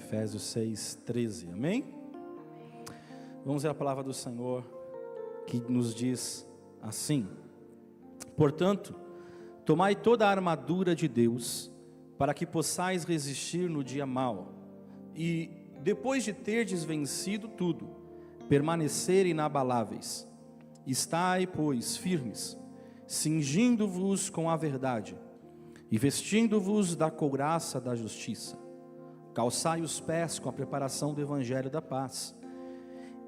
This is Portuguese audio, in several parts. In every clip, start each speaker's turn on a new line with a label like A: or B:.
A: Efésios 6:13, amém? Vamos ver a palavra do Senhor que nos diz assim: portanto, tomai toda a armadura de Deus, para que possais resistir no dia mau, e depois de terdes vencido tudo, permanecer inabaláveis. Estai, pois, firmes, cingindo-vos com a verdade, e vestindo-vos da couraça da justiça. Calçai os pés com a preparação do evangelho da paz,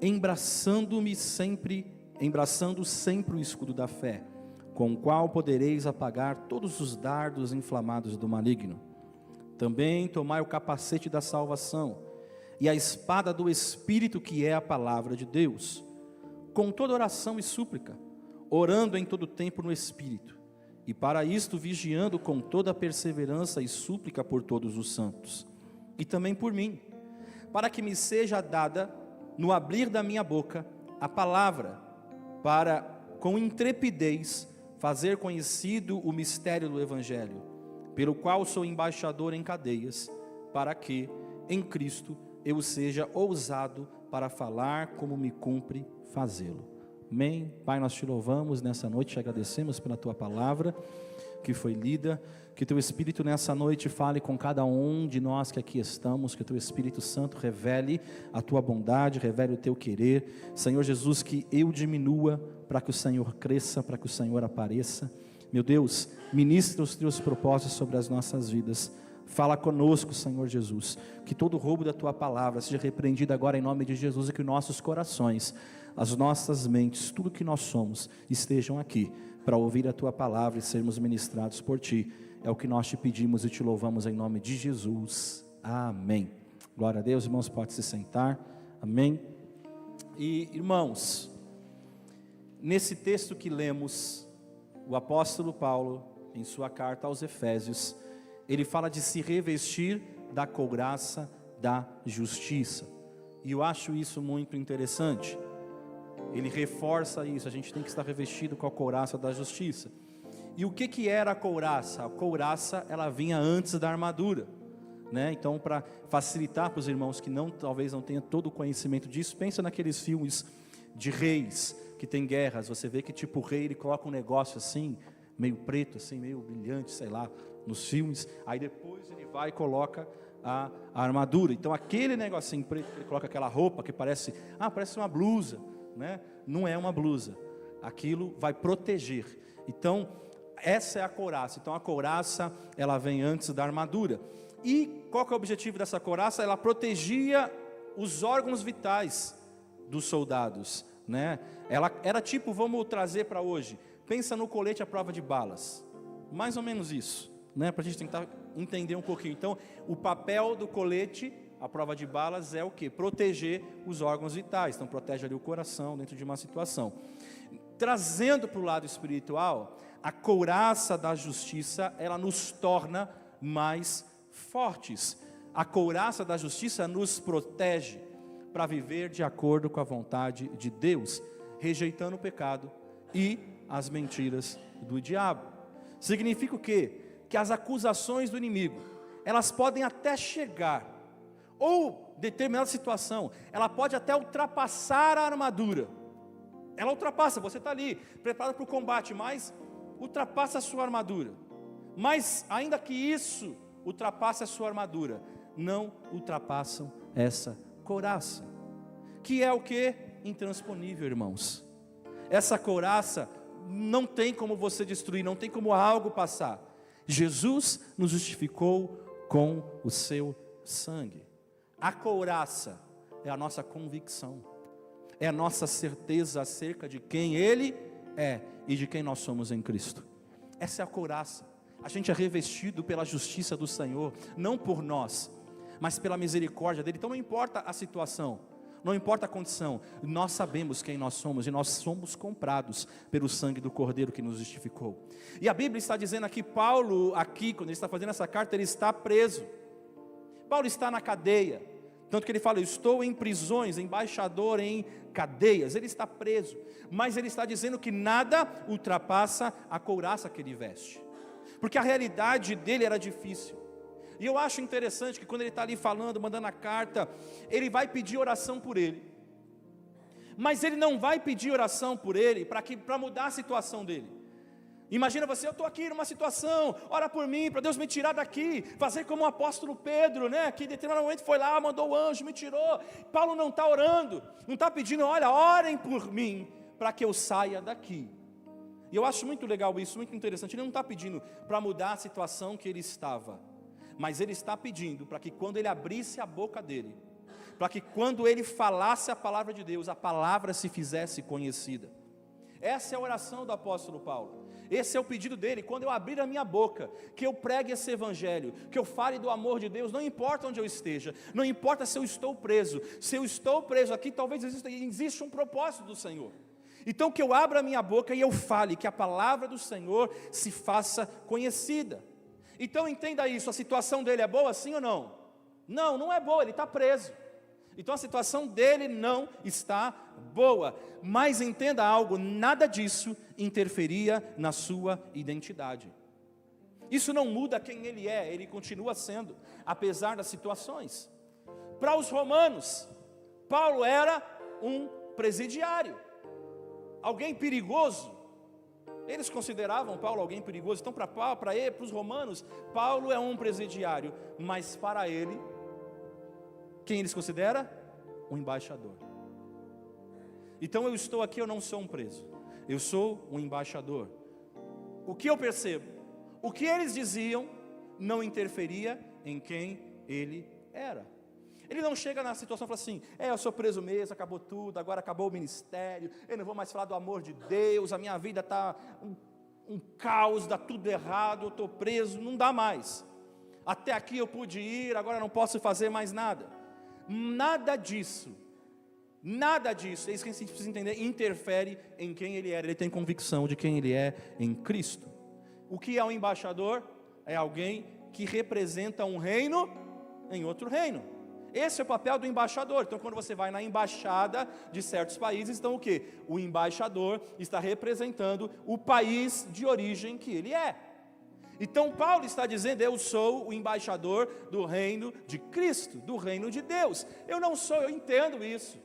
A: embraçando sempre o escudo da fé, com o qual podereis apagar todos os dardos inflamados do maligno. Também tomai o capacete da salvação, e a espada do Espírito, que é a palavra de Deus, com toda oração e súplica, orando em todo tempo no Espírito, e para isto vigiando com toda perseverança e súplica por todos os santos, e também por mim, para que me seja dada, no abrir da minha boca, a palavra, para com intrepidez fazer conhecido o mistério do Evangelho, pelo qual sou embaixador em cadeias, para que, em Cristo, eu seja ousado para falar como me cumpre fazê-lo. Amém? Pai, nós te louvamos nessa noite, te agradecemos pela tua palavra que foi lida, que teu Espírito nessa noite fale com cada um de nós que aqui estamos, que teu Espírito Santo revele a tua bondade, revele o teu querer, Senhor Jesus, que eu diminua para que o Senhor cresça, para que o Senhor apareça. Meu Deus, ministra os teus propósitos sobre as nossas vidas. Fala conosco, Senhor Jesus, que todo roubo da tua palavra seja repreendido agora em nome de Jesus, e que nossos corações, as nossas mentes, tudo que nós somos, estejam aqui para ouvir a tua palavra e sermos ministrados por ti. É o que nós te pedimos e te louvamos em nome de Jesus. Amém. Glória a Deus, irmãos, pode se sentar. Amém. E irmãos, nesse texto que lemos, o apóstolo Paulo, em sua carta aos Efésios, ele fala de se revestir da couraça da justiça, e eu acho isso muito interessante. Ele reforça isso, a gente tem que estar revestido com a couraça da justiça. E o que era a couraça? A couraça, ela vinha antes da armadura, né? Então, para facilitar para os irmãos que talvez não tenham todo o conhecimento disso, pensa naqueles filmes de reis, que tem guerras, você vê que tipo o rei, ele coloca um negócio assim, meio preto, assim, meio brilhante, sei lá, nos filmes, aí depois ele vai e coloca a armadura. Então aquele negocinho preto, ele coloca aquela roupa que parece uma blusa, né? Não é uma blusa, aquilo vai proteger. Então essa é a couraça. Então a couraça, ela vem antes da armadura. E qual que é o objetivo dessa couraça? Ela protegia os órgãos vitais dos soldados, né? Ela era tipo, vamos trazer para hoje, pensa no colete à prova de balas, mais ou menos isso, né? Para a gente tentar entender um pouquinho. Então, o papel do colete à prova de balas é o quê? Proteger os órgãos vitais. Então, protege ali o coração dentro de uma situação. Trazendo para o lado espiritual, a couraça da justiça, ela nos torna mais fortes. A couraça da justiça nos protege para viver de acordo com a vontade de Deus, rejeitando o pecado e as mentiras do diabo. Significa o quê? Que as acusações do inimigo, elas podem até chegar, ou determinada situação, ela pode até ultrapassar a armadura. Ela ultrapassa, você está ali, preparado para o combate, mas ultrapassa a sua armadura. Mas ainda que isso ultrapasse a sua armadura, não ultrapassam essa couraça, que é o que? Intransponível, irmãos. Essa couraça não tem como você destruir, não tem como algo passar. Jesus nos justificou com o seu sangue. A couraça é a nossa convicção, é a nossa certeza acerca de quem Ele é e de quem nós somos em Cristo. Essa é a couraça. A gente é revestido pela justiça do Senhor, não por nós, mas pela misericórdia dEle. Então não importa a situação, não importa a condição, nós sabemos quem nós somos, e nós somos comprados pelo sangue do Cordeiro que nos justificou. E a Bíblia está dizendo aqui, Paulo aqui, quando ele está fazendo essa carta, ele está preso. Paulo está na cadeia, tanto que ele fala, eu estou em prisões, embaixador em cadeias. Ele está preso, mas ele está dizendo que nada ultrapassa a couraça que ele veste, porque a realidade dele era difícil. E eu acho interessante que quando ele está ali falando, mandando a carta, ele vai pedir oração por ele. Mas ele não vai pedir oração por ele para mudar a situação dele. Imagina você, eu estou aqui numa situação, ora por mim, para Deus me tirar daqui, fazer como o apóstolo Pedro, né, que em determinado momento foi lá, mandou o anjo, me tirou. Paulo não está orando, não está pedindo, olha, orem por mim, para que eu saia daqui. E eu acho muito legal isso, muito interessante. Ele não está pedindo para mudar a situação que ele estava, mas ele está pedindo para que quando ele abrisse a boca dele, para que quando ele falasse a palavra de Deus, a palavra se fizesse conhecida. Essa é a oração do apóstolo Paulo. Esse é o pedido dele, quando eu abrir a minha boca, que eu pregue esse evangelho, que eu fale do amor de Deus, não importa onde eu esteja, não importa se eu estou preso, aqui talvez exista um propósito do Senhor. Então que eu abra a minha boca e eu fale, que a palavra do Senhor se faça conhecida. Então entenda isso, a situação dele é boa sim ou não? Não, não é boa, ele está preso. Então a situação dele não está boa, mas entenda algo, nada disso interferia na sua identidade. Isso não muda quem ele é, ele continua sendo, apesar das situações. Para os romanos, Paulo era um presidiário, alguém perigoso. Eles consideravam Paulo alguém perigoso, então para os romanos, Paulo é um presidiário, mas para ele, quem eles consideram? Um embaixador. Então eu estou aqui, eu não sou um preso, eu sou um embaixador. O que eu percebo? O que eles diziam não interferia em quem ele era. Ele não chega na situação e fala assim, eu sou preso mesmo, acabou tudo, agora acabou o ministério, eu não vou mais falar do amor de Deus, a minha vida está um caos, dá tudo errado, eu estou preso, não dá mais. Até aqui eu pude ir, agora não posso fazer mais nada. Nada disso, é isso que a gente precisa entender, interfere em quem ele era. Ele tem convicção de quem ele é em Cristo. O que é um embaixador? É alguém que representa um reino em outro reino. Esse é o papel do embaixador. Então quando você vai na embaixada de certos países, então o que? O embaixador está representando o país de origem que ele é. Então Paulo está dizendo, eu sou o embaixador do reino de Cristo, do reino de Deus. Eu não sou, eu entendo isso.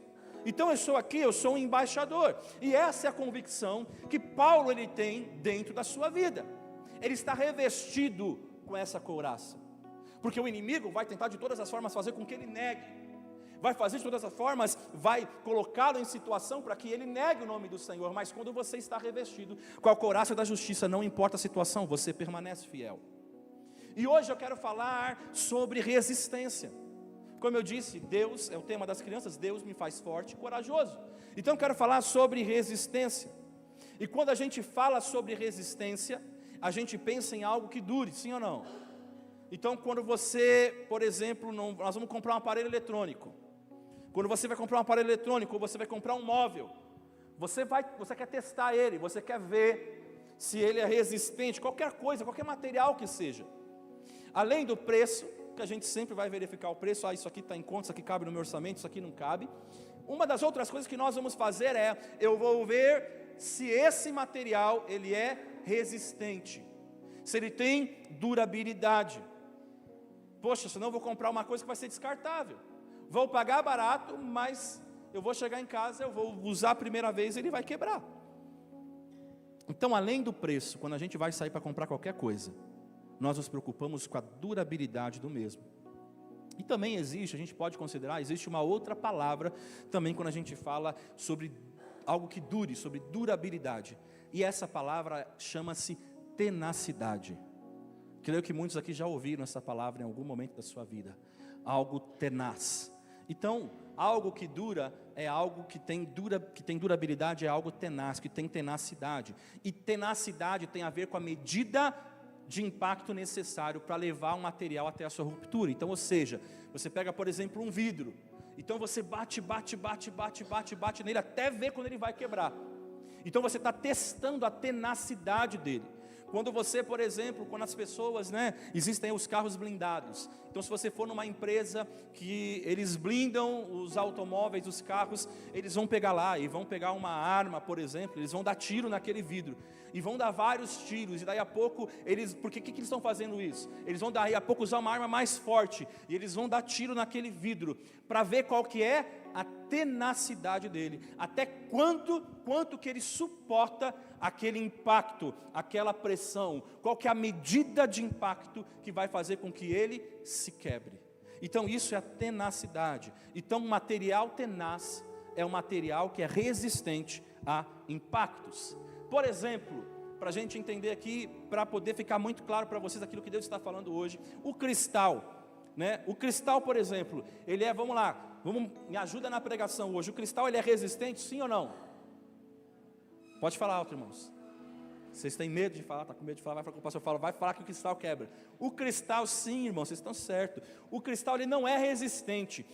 A: Então eu sou aqui, eu sou um embaixador. E essa é a convicção que Paulo ele tem dentro da sua vida. Ele está revestido com essa couraça. Porque o inimigo vai tentar de todas as formas fazer com que ele negue. Vai fazer de todas as formas, vai colocá-lo em situação para que ele negue o nome do Senhor. Mas quando você está revestido com a couraça da justiça, não importa a situação, você permanece fiel. E hoje eu quero falar sobre resistência. Como eu disse, Deus é o tema das crianças, Deus me faz forte e corajoso. Então eu quero falar sobre resistência. E quando a gente fala sobre resistência, a gente pensa em algo que dure, sim ou não? Então quando você, por exemplo, nós vamos comprar um aparelho eletrônico. Quando você vai comprar um aparelho eletrônico, ou você vai comprar um móvel, você quer testar ele, você quer ver se ele é resistente, qualquer coisa, qualquer material que seja. Além do preço, que a gente sempre vai verificar o preço, isso aqui está em conta, isso aqui cabe no meu orçamento, isso aqui não cabe. Uma das outras coisas que nós vamos fazer eu vou ver se esse material ele é resistente, se ele tem durabilidade. Poxa, senão eu vou comprar uma coisa que vai ser descartável. Vou pagar barato, mas eu vou chegar em casa, eu vou usar a primeira vez, ele vai quebrar. Então, além do preço, quando a gente vai sair para comprar qualquer coisa, nós nos preocupamos com a durabilidade do mesmo. E também existe, a gente pode considerar, existe uma outra palavra também quando a gente fala sobre algo que dure, sobre durabilidade. E essa palavra chama-se tenacidade. Creio que muitos aqui já ouviram essa palavra em algum momento da sua vida. Algo tenaz. Então, algo que dura é algo que tem durabilidade, é algo tenaz, que tem tenacidade. E tenacidade tem a ver com a medida de impacto necessário para levar um material até a sua ruptura. Então, ou seja, você pega, por exemplo, um vidro. Então você bate nele até ver quando ele vai quebrar. Então você está testando a tenacidade dele. Quando você, por exemplo, quando as pessoas, existem os carros blindados. Então se você for numa empresa que eles blindam os automóveis, os carros, eles vão pegar lá e vão pegar uma arma, por exemplo, eles vão dar tiro naquele vidro. E vão dar vários tiros, e daí a pouco, por que eles estão fazendo isso? Eles vão daí a pouco usar uma arma mais forte, e eles vão dar tiro naquele vidro, para ver qual que é a tenacidade dele, até quanto que ele suporta aquele impacto, aquela pressão, qual que é a medida de impacto que vai fazer com que ele se quebre. Então isso é a tenacidade. Então um material tenaz é um material que é resistente a impactos. Por exemplo, para a gente entender aqui, para poder ficar muito claro para vocês aquilo que Deus está falando hoje, o cristal, o cristal, por exemplo, ele é, me ajuda na pregação hoje, o cristal ele é resistente, sim ou não? Pode falar alto, irmãos. Vocês têm medo de falar, está com medo de falar, vai falar com o pastor, vai falar que o cristal quebra. O cristal, sim, irmãos, vocês estão certos. O cristal ele não é resistente,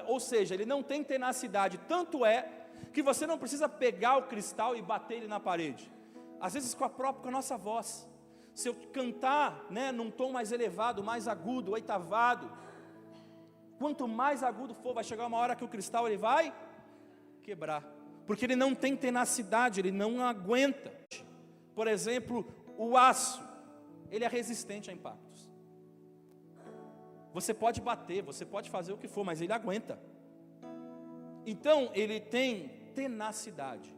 A: ou seja, ele não tem tenacidade, tanto é que você não precisa pegar o cristal e bater ele na parede. Às vezes com a nossa voz. Se eu cantar, num tom mais elevado, mais agudo, oitavado, quanto mais agudo for, vai chegar uma hora que o cristal ele vai quebrar, porque ele não tem tenacidade, ele não aguenta. Por exemplo, o aço, ele é resistente a impactos. Você pode bater, você pode fazer o que for, mas ele aguenta. Então ele tem tenacidade.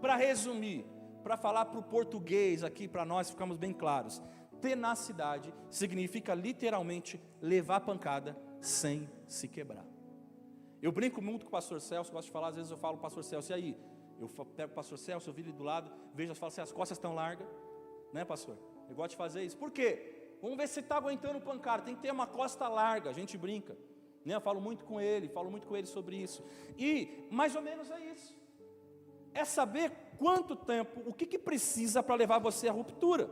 A: Para resumir, para falar para o português aqui, para nós ficarmos bem claros, tenacidade significa literalmente levar pancada sem se quebrar. Eu brinco muito com o pastor Celso, gosto de falar, às vezes eu falo, pastor Celso, e aí? Eu pego o pastor Celso, eu viro ele do lado, vejo, eu falo assim, as costas estão largas, pastor? Eu gosto de fazer isso. Por quê? Vamos ver se está aguentando pancada, tem que ter uma costa larga, a gente brinca. Eu falo muito com ele sobre isso. E mais ou menos é isso. É saber quanto tempo, o que precisa para levar você à ruptura.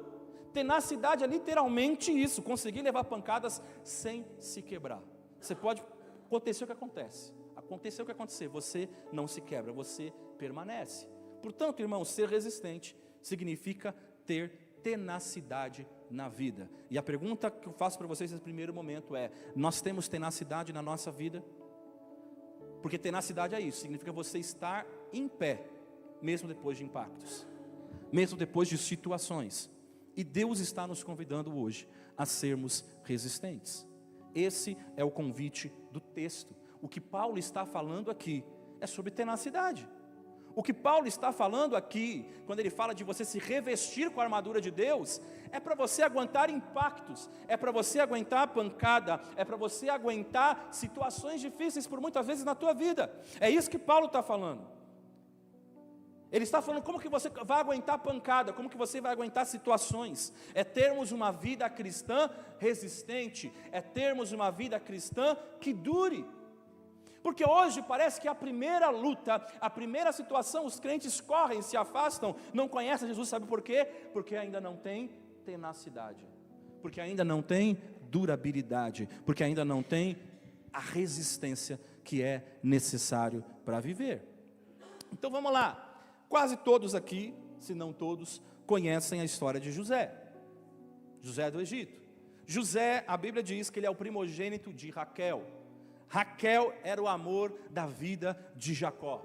A: Tenacidade é literalmente isso, conseguir levar pancadas sem se quebrar. Você pode acontecer o que acontece. Acontecer o que acontecer, você não se quebra, você permanece. Portanto, irmão, ser resistente significa ter tenacidade na vida. E a pergunta que eu faço para vocês nesse primeiro momento é: nós temos tenacidade na nossa vida? Porque tenacidade é isso, significa você estar em pé, mesmo depois de impactos, mesmo depois de situações. E Deus está nos convidando hoje a sermos resistentes. Esse é o convite do texto. O que Paulo está falando aqui é sobre tenacidade. O que Paulo está falando aqui, quando ele fala de você se revestir com a armadura de Deus, é para você aguentar impactos, é para você aguentar pancada, é para você aguentar situações difíceis por muitas vezes na tua vida. É isso que Paulo está falando. Ele está falando como que você vai aguentar pancada, como que você vai aguentar situações. É termos uma vida cristã resistente, é termos uma vida cristã que dure. Porque hoje parece que a primeira luta, a primeira situação, os crentes correm, se afastam, não conhecem Jesus, sabe por quê? Porque ainda não tem tenacidade, porque ainda não tem durabilidade, porque ainda não tem a resistência que é necessário para viver. Então vamos lá, quase todos aqui, se não todos, conhecem a história de José do Egito. José, a Bíblia diz que ele é o primogênito de Raquel. Raquel era o amor da vida de Jacó.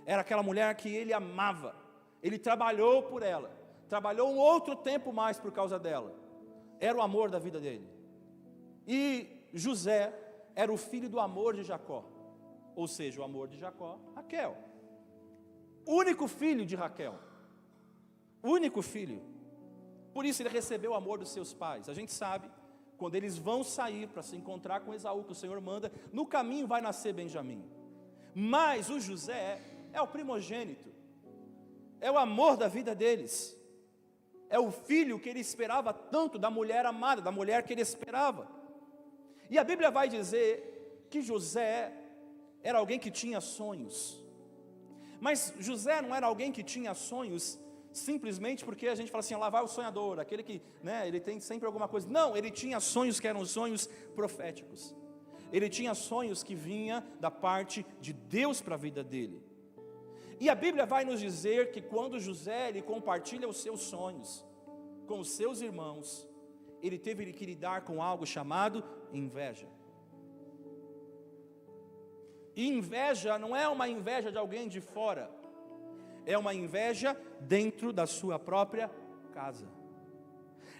A: Era aquela mulher que ele amava. Ele trabalhou por ela. Trabalhou um outro tempo mais por causa dela. Era o amor da vida dele. E José era o filho do amor de Jacó. Ou seja, o amor de Jacó, Raquel. Único filho de Raquel. Único filho. Por isso ele recebeu o amor dos seus pais. A gente sabe, quando eles vão sair para se encontrar com Esaú, que o Senhor manda, no caminho vai nascer Benjamim. Mas o José é o primogênito, é o amor da vida deles, é o filho que ele esperava tanto, da mulher amada, da mulher que ele esperava. E a Bíblia vai dizer que José era alguém que tinha sonhos. Mas José não era alguém que tinha sonhos simplesmente porque a gente fala assim, lá vai o sonhador, aquele que, ele tem sempre alguma coisa. Não, ele tinha sonhos que eram sonhos proféticos. Ele tinha sonhos que vinha da parte de Deus para a vida dele. E a Bíblia vai nos dizer que quando José ele compartilha os seus sonhos, com os seus irmãos, ele teve que lidar com algo chamado inveja. E inveja não é uma inveja de alguém de fora, é uma inveja dentro da sua própria casa.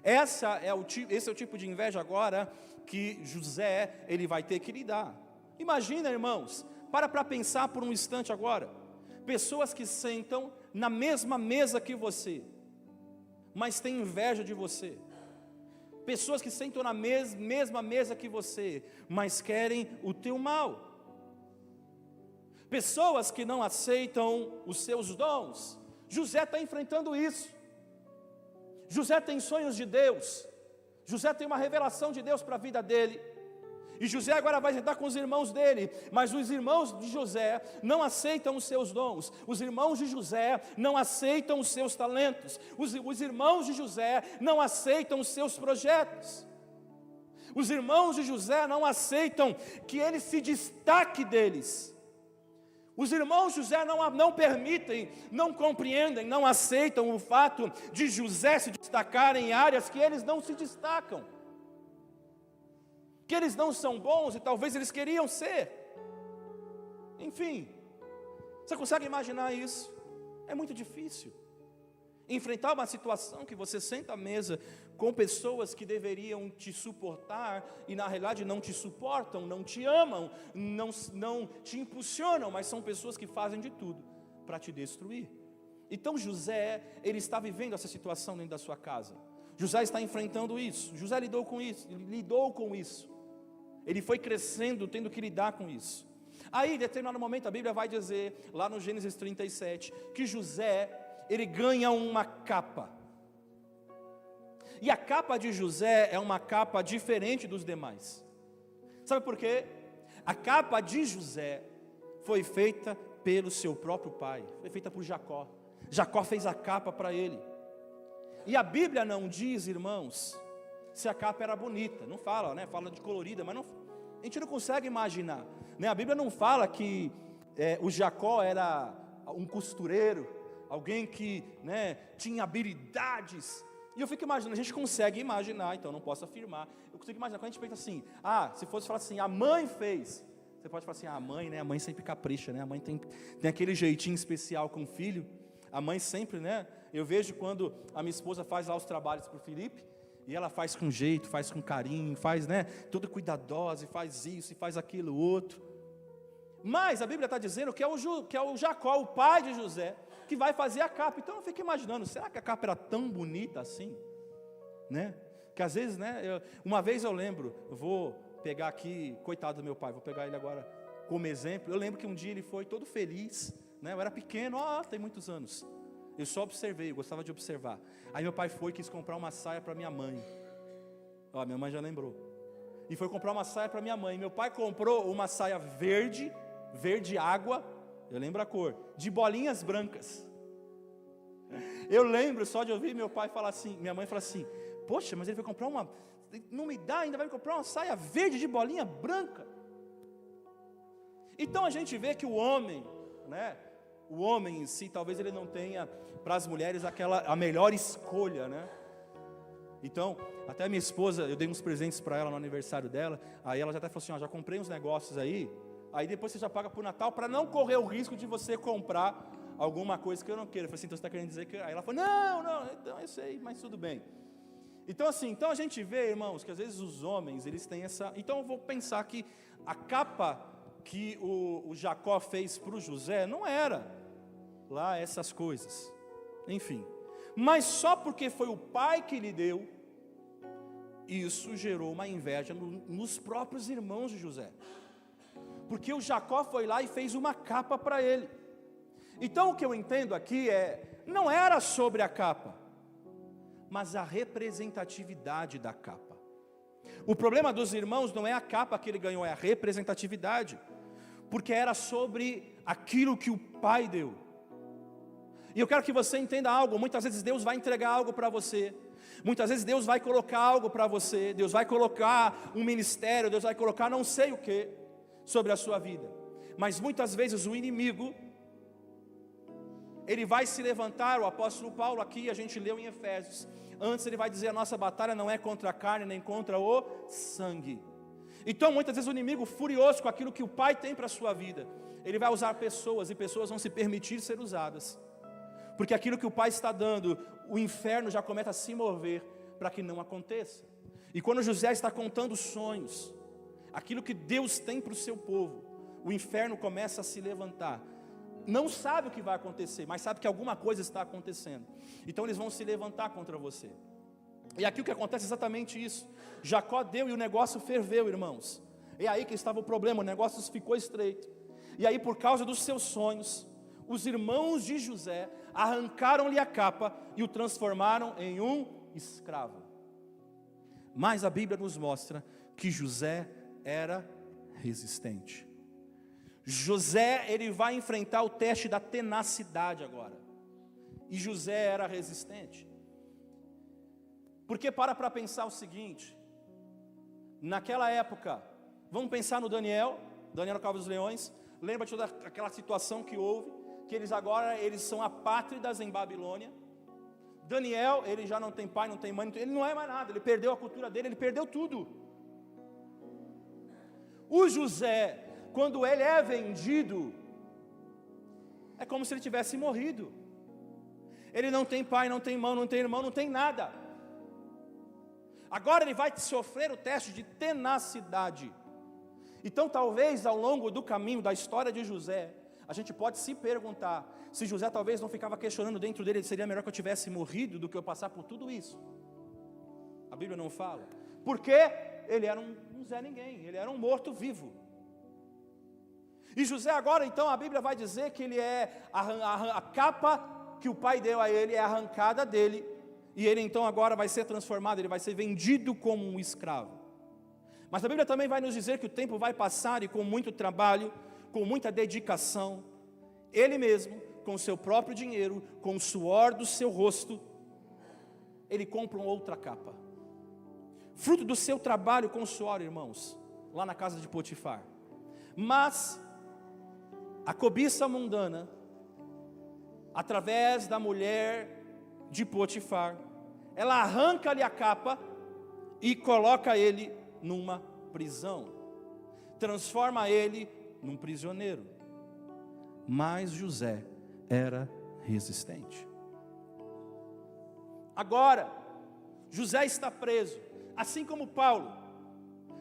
A: Esse é o tipo de inveja agora que José ele vai ter que lidar. Imagina, irmãos, para pensar por um instante agora, pessoas que sentam na mesma mesa que você, mas têm inveja de você. Pessoas que sentam na mesma mesa que você, mas querem o teu mal. Pessoas que não aceitam os seus dons. José está enfrentando isso. José tem sonhos de Deus. José tem uma revelação de Deus para a vida dele. E José agora vai lidar com os irmãos dele. Mas os irmãos de José não aceitam os seus dons. Os irmãos de José não aceitam os seus talentos. Os irmãos de José não aceitam os seus projetos. Os irmãos de José não aceitam que ele se destaque deles. Os irmãos de José não permitem, não compreendem, não aceitam o fato de José se destacar em áreas que eles não se destacam, que eles não são bons e talvez eles queriam ser. Enfim, você consegue imaginar isso? É muito difícil enfrentar uma situação que você senta à mesa com pessoas que deveriam te suportar e na realidade não te suportam, não te amam, não te impulsionam, mas são pessoas que fazem de tudo para te destruir. Então José, ele está vivendo essa situação dentro da sua casa. José está enfrentando isso. José lidou com isso. Ele foi crescendo, tendo que lidar com isso. Aí, em determinado momento, a Bíblia vai dizer, lá no Gênesis 37, que José, ele ganha uma capa. E a capa de José é uma capa diferente dos demais. Sabe por quê? A capa de José foi feita pelo seu próprio pai, foi feita por Jacó. Jacó fez a capa para ele. E a Bíblia não diz, irmãos, se a capa era bonita. Não fala, né? Fala de colorida, mas não, a gente não consegue imaginar, né? A Bíblia não fala que o Jacó era um costureiro, alguém que, né, tinha habilidades. E eu fico imaginando, a gente consegue imaginar, então não posso afirmar. Eu consigo imaginar, quando a gente pensa assim, se fosse falar assim, a mãe fez. Você pode falar assim, a mãe, né? A mãe sempre capricha, né? A mãe tem aquele jeitinho especial com o filho. A mãe sempre, né? Eu vejo quando a minha esposa faz lá os trabalhos para o Felipe, e ela faz com jeito, faz com carinho, faz, né? Toda cuidadosa, e faz isso, e faz aquilo, outro. Mas a Bíblia está dizendo que é o Jacó, o pai de José, que vai fazer a capa. Então eu fico imaginando, será que a capa era tão bonita assim? Né? Que às vezes, né? Uma vez eu lembro, eu vou pegar aqui, coitado do meu pai, vou pegar ele agora como exemplo. Eu lembro que um dia ele foi todo feliz, né? Eu era pequeno, tem muitos anos. Eu só observei, eu gostava de observar. Aí meu pai foi e quis comprar uma saia para minha mãe. Minha mãe já lembrou. E foi comprar uma saia para minha mãe. Meu pai comprou uma saia verde água, eu lembro a cor, de bolinhas brancas. Eu lembro só de ouvir meu pai falar assim, minha mãe falar assim, poxa, mas ele vai comprar não me dá, ainda vai comprar uma saia verde de bolinha branca. Então a gente vê que o homem, né, o homem em si, talvez ele não tenha para as mulheres a melhor escolha, né? Então, até a minha esposa, eu dei uns presentes para ela no aniversário dela, aí ela já até falou assim, já comprei uns negócios aí depois você já paga por Natal, para não correr o risco de você comprar alguma coisa que eu não quero. Eu falei assim, então você está querendo dizer que... Aí ela falou, não, então eu sei, mas tudo bem. Então assim, então a gente vê, irmãos, que às vezes os homens, eles têm essa... Então eu vou pensar que a capa que o Jacó fez para o José, não era lá essas coisas. Enfim, mas só porque foi o pai que lhe deu, isso gerou uma inveja nos próprios irmãos de José. Porque o Jacó foi lá e fez uma capa para ele. Então o que eu entendo aqui não era sobre a capa, mas a representatividade da capa. O problema dos irmãos não é a capa que ele ganhou, é a representatividade. Porque era sobre aquilo que o pai deu. E eu quero que você entenda algo, muitas vezes Deus vai entregar algo para você. Muitas vezes Deus vai colocar algo para você, Deus vai colocar um ministério, Deus vai colocar não sei o que sobre a sua vida. Mas muitas vezes o inimigo, ele vai se levantar, o apóstolo Paulo aqui, a gente leu em Efésios, Antes ele vai dizer, a nossa batalha não é contra a carne, nem contra o sangue. Então muitas vezes o inimigo, furioso com aquilo que o Pai tem para a sua vida, ele vai usar pessoas, e pessoas vão se permitir ser usadas, porque aquilo que o Pai está dando, o inferno já começa a se mover para que não aconteça. E quando José está contando sonhos, aquilo que Deus tem para o seu povo, o inferno começa a se levantar. Não sabe o que vai acontecer, mas sabe que alguma coisa está acontecendo. Então eles vão se levantar contra você. E aqui o que acontece é exatamente isso. Jacó deu e o negócio ferveu, irmãos. É aí que estava o problema, o negócio ficou estreito. E aí, por causa dos seus sonhos, os irmãos de José arrancaram-lhe a capa e o transformaram em um escravo. Mas a Bíblia nos mostra que José era resistente. José, ele vai enfrentar o teste da tenacidade agora. E José era resistente. Porque para pensar o seguinte, naquela época, vamos pensar no Daniel no Cova dos Leões, lembra de toda aquela situação que houve, que eles são apátridas em Babilônia. Daniel, ele já não tem pai, não tem mãe, ele não é mais nada, ele perdeu a cultura dele, ele perdeu tudo. O José, quando ele é vendido, é como se ele tivesse morrido. Ele não tem pai, não tem mãe, não tem irmão, não tem nada. Agora ele vai sofrer o teste de tenacidade. Então talvez ao longo do caminho da história de José, a gente pode se perguntar, se José talvez não ficava questionando dentro dele, seria melhor que eu tivesse morrido do que eu passar por tudo isso. A Bíblia não fala. Porque ele era um Zé Ninguém, ele era um morto vivo. E José agora então a Bíblia vai dizer que ele a capa que o pai deu a ele é arrancada dele, e ele então agora vai ser transformado, ele vai ser vendido como um escravo. Mas a Bíblia também vai nos dizer que o tempo vai passar e com muito trabalho, com muita dedicação, ele mesmo, com o seu próprio dinheiro, com o suor do seu rosto, ele compra uma outra capa. Fruto do seu trabalho com o suor, irmãos, lá na casa de Potifar. Mas a cobiça mundana, através da mulher de Potifar, ela arranca-lhe a capa e coloca ele numa prisão, transforma ele num prisioneiro. Mas José era resistente. Agora, José está preso, assim como Paulo,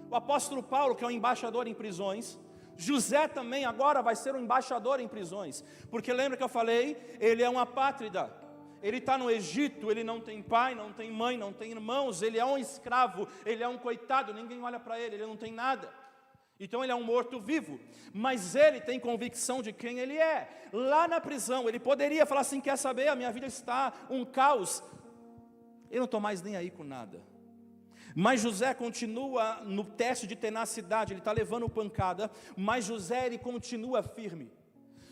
A: o apóstolo Paulo, que é um embaixador em prisões. José também agora vai ser um embaixador em prisões, porque lembra que eu falei, ele é um apátrida, ele está no Egito, ele não tem pai, não tem mãe, não tem irmãos, ele é um escravo, ele é um coitado, ninguém olha para ele, ele não tem nada, então ele é um morto vivo, mas ele tem convicção de quem ele é. Lá na prisão, ele poderia falar assim, quer saber, a minha vida está um caos, eu não estou mais nem aí com nada. Mas José continua no teste de tenacidade, ele está levando pancada, mas José ele continua firme.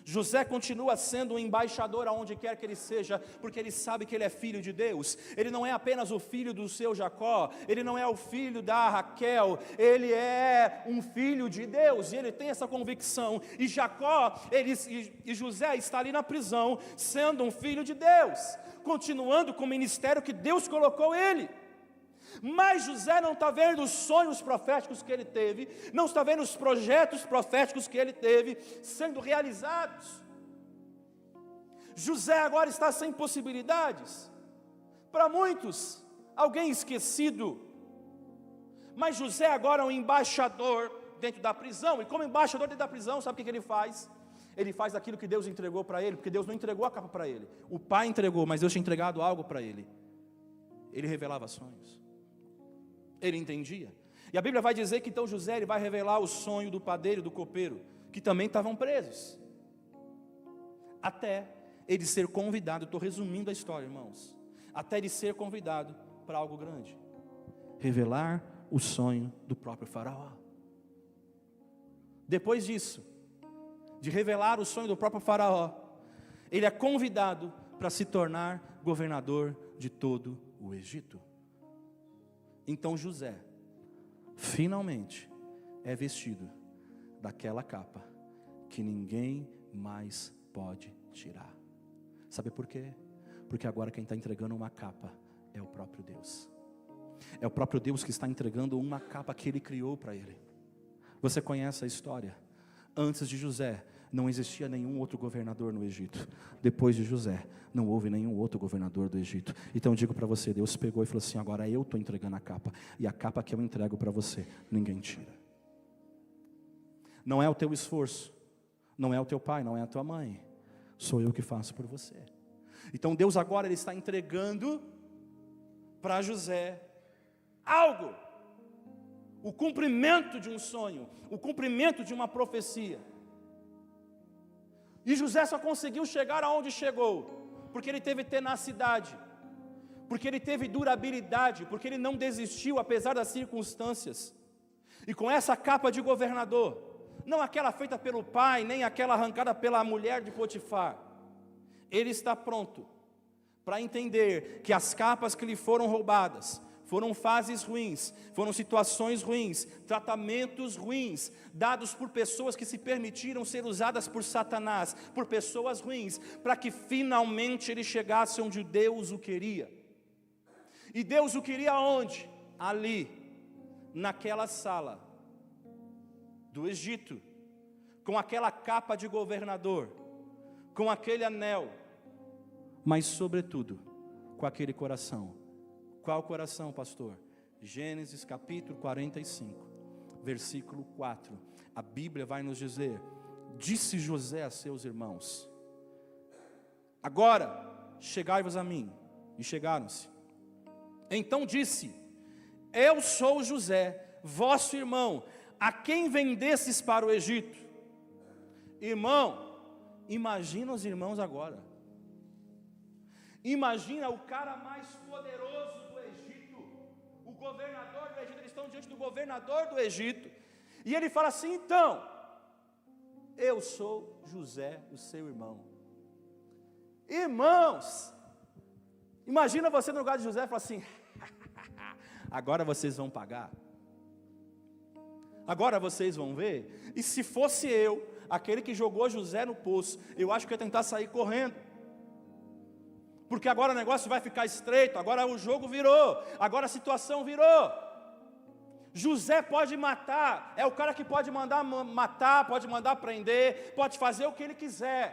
A: José continua sendo um embaixador aonde quer que ele seja, porque ele sabe que ele é filho de Deus. Ele não é apenas o filho do seu Jacó, ele não é o filho da Raquel, ele é um filho de Deus, e ele tem essa convicção. E José está ali na prisão, sendo um filho de Deus, continuando com o ministério que Deus colocou ele. Mas José não está vendo os sonhos proféticos que ele teve, não está vendo os projetos proféticos que ele teve sendo realizados. José agora está sem possibilidades. Para muitos, alguém esquecido. Mas José agora é um embaixador dentro da prisão, e como embaixador dentro da prisão, sabe o que ele faz? Ele faz aquilo que Deus entregou para ele, porque Deus não entregou a capa para ele. O pai entregou, mas Deus tinha entregado algo para ele. Ele revelava sonhos. Ele entendia. E a Bíblia vai dizer que então José ele vai revelar o sonho do padeiro e do copeiro, que também estavam presos. Até ele ser convidado, estou resumindo a história, irmãos. Até ele ser convidado para algo grande. Revelar o sonho do próprio faraó. Depois disso, de revelar o sonho do próprio faraó, ele é convidado para se tornar governador de todo o Egito. Então José, finalmente, é vestido daquela capa que ninguém mais pode tirar. Sabe por quê? Porque agora quem está entregando uma capa É o próprio Deus. É o próprio Deus que está entregando uma capa que Ele criou para ele. Você conhece a história? Antes de José, não existia nenhum outro governador no Egito. Depois de José, não houve nenhum outro governador do Egito. Então eu digo para você, Deus pegou e falou assim, agora eu estou entregando a capa. E a capa que eu entrego para você, ninguém tira. Não é o teu esforço, não é o teu pai, não é a tua mãe. Sou eu que faço por você. Então Deus agora Ele está entregando para José algo. O cumprimento de um sonho, o cumprimento de uma profecia. E José só conseguiu chegar aonde chegou, porque ele teve tenacidade, porque ele teve durabilidade, porque ele não desistiu apesar das circunstâncias. E com essa capa de governador, não aquela feita pelo pai, nem aquela arrancada pela mulher de Potifar, ele está pronto para entender que as capas que lhe foram roubadas, foram fases ruins, foram situações ruins, tratamentos ruins, dados por pessoas que se permitiram ser usadas por Satanás, por pessoas ruins, para que finalmente ele chegasse onde Deus o queria. E Deus o queria onde? Ali, naquela sala do Egito, com aquela capa de governador, com aquele anel, mas sobretudo, com aquele coração. Qual coração, pastor? Gênesis capítulo 45, versículo 4. A Bíblia vai nos dizer: disse José a seus irmãos: agora chegai-vos a mim. E chegaram-se. Então disse: eu sou José, vosso irmão, a quem vendestes para o Egito. Irmão, imagina os irmãos agora. Imagina o cara mais poderoso do Egito, o governador do Egito. Eles estão diante do governador do Egito, e ele fala assim: então, eu sou José, o seu irmão. Irmãos, imagina você no lugar de José e fala assim: agora vocês vão pagar, agora vocês vão ver. E se fosse eu, aquele que jogou José no poço, eu acho que eu ia tentar sair correndo, porque agora o negócio vai ficar estreito, agora o jogo virou, agora a situação virou. José pode matar, é o cara que pode mandar matar, pode mandar prender, pode fazer o que ele quiser,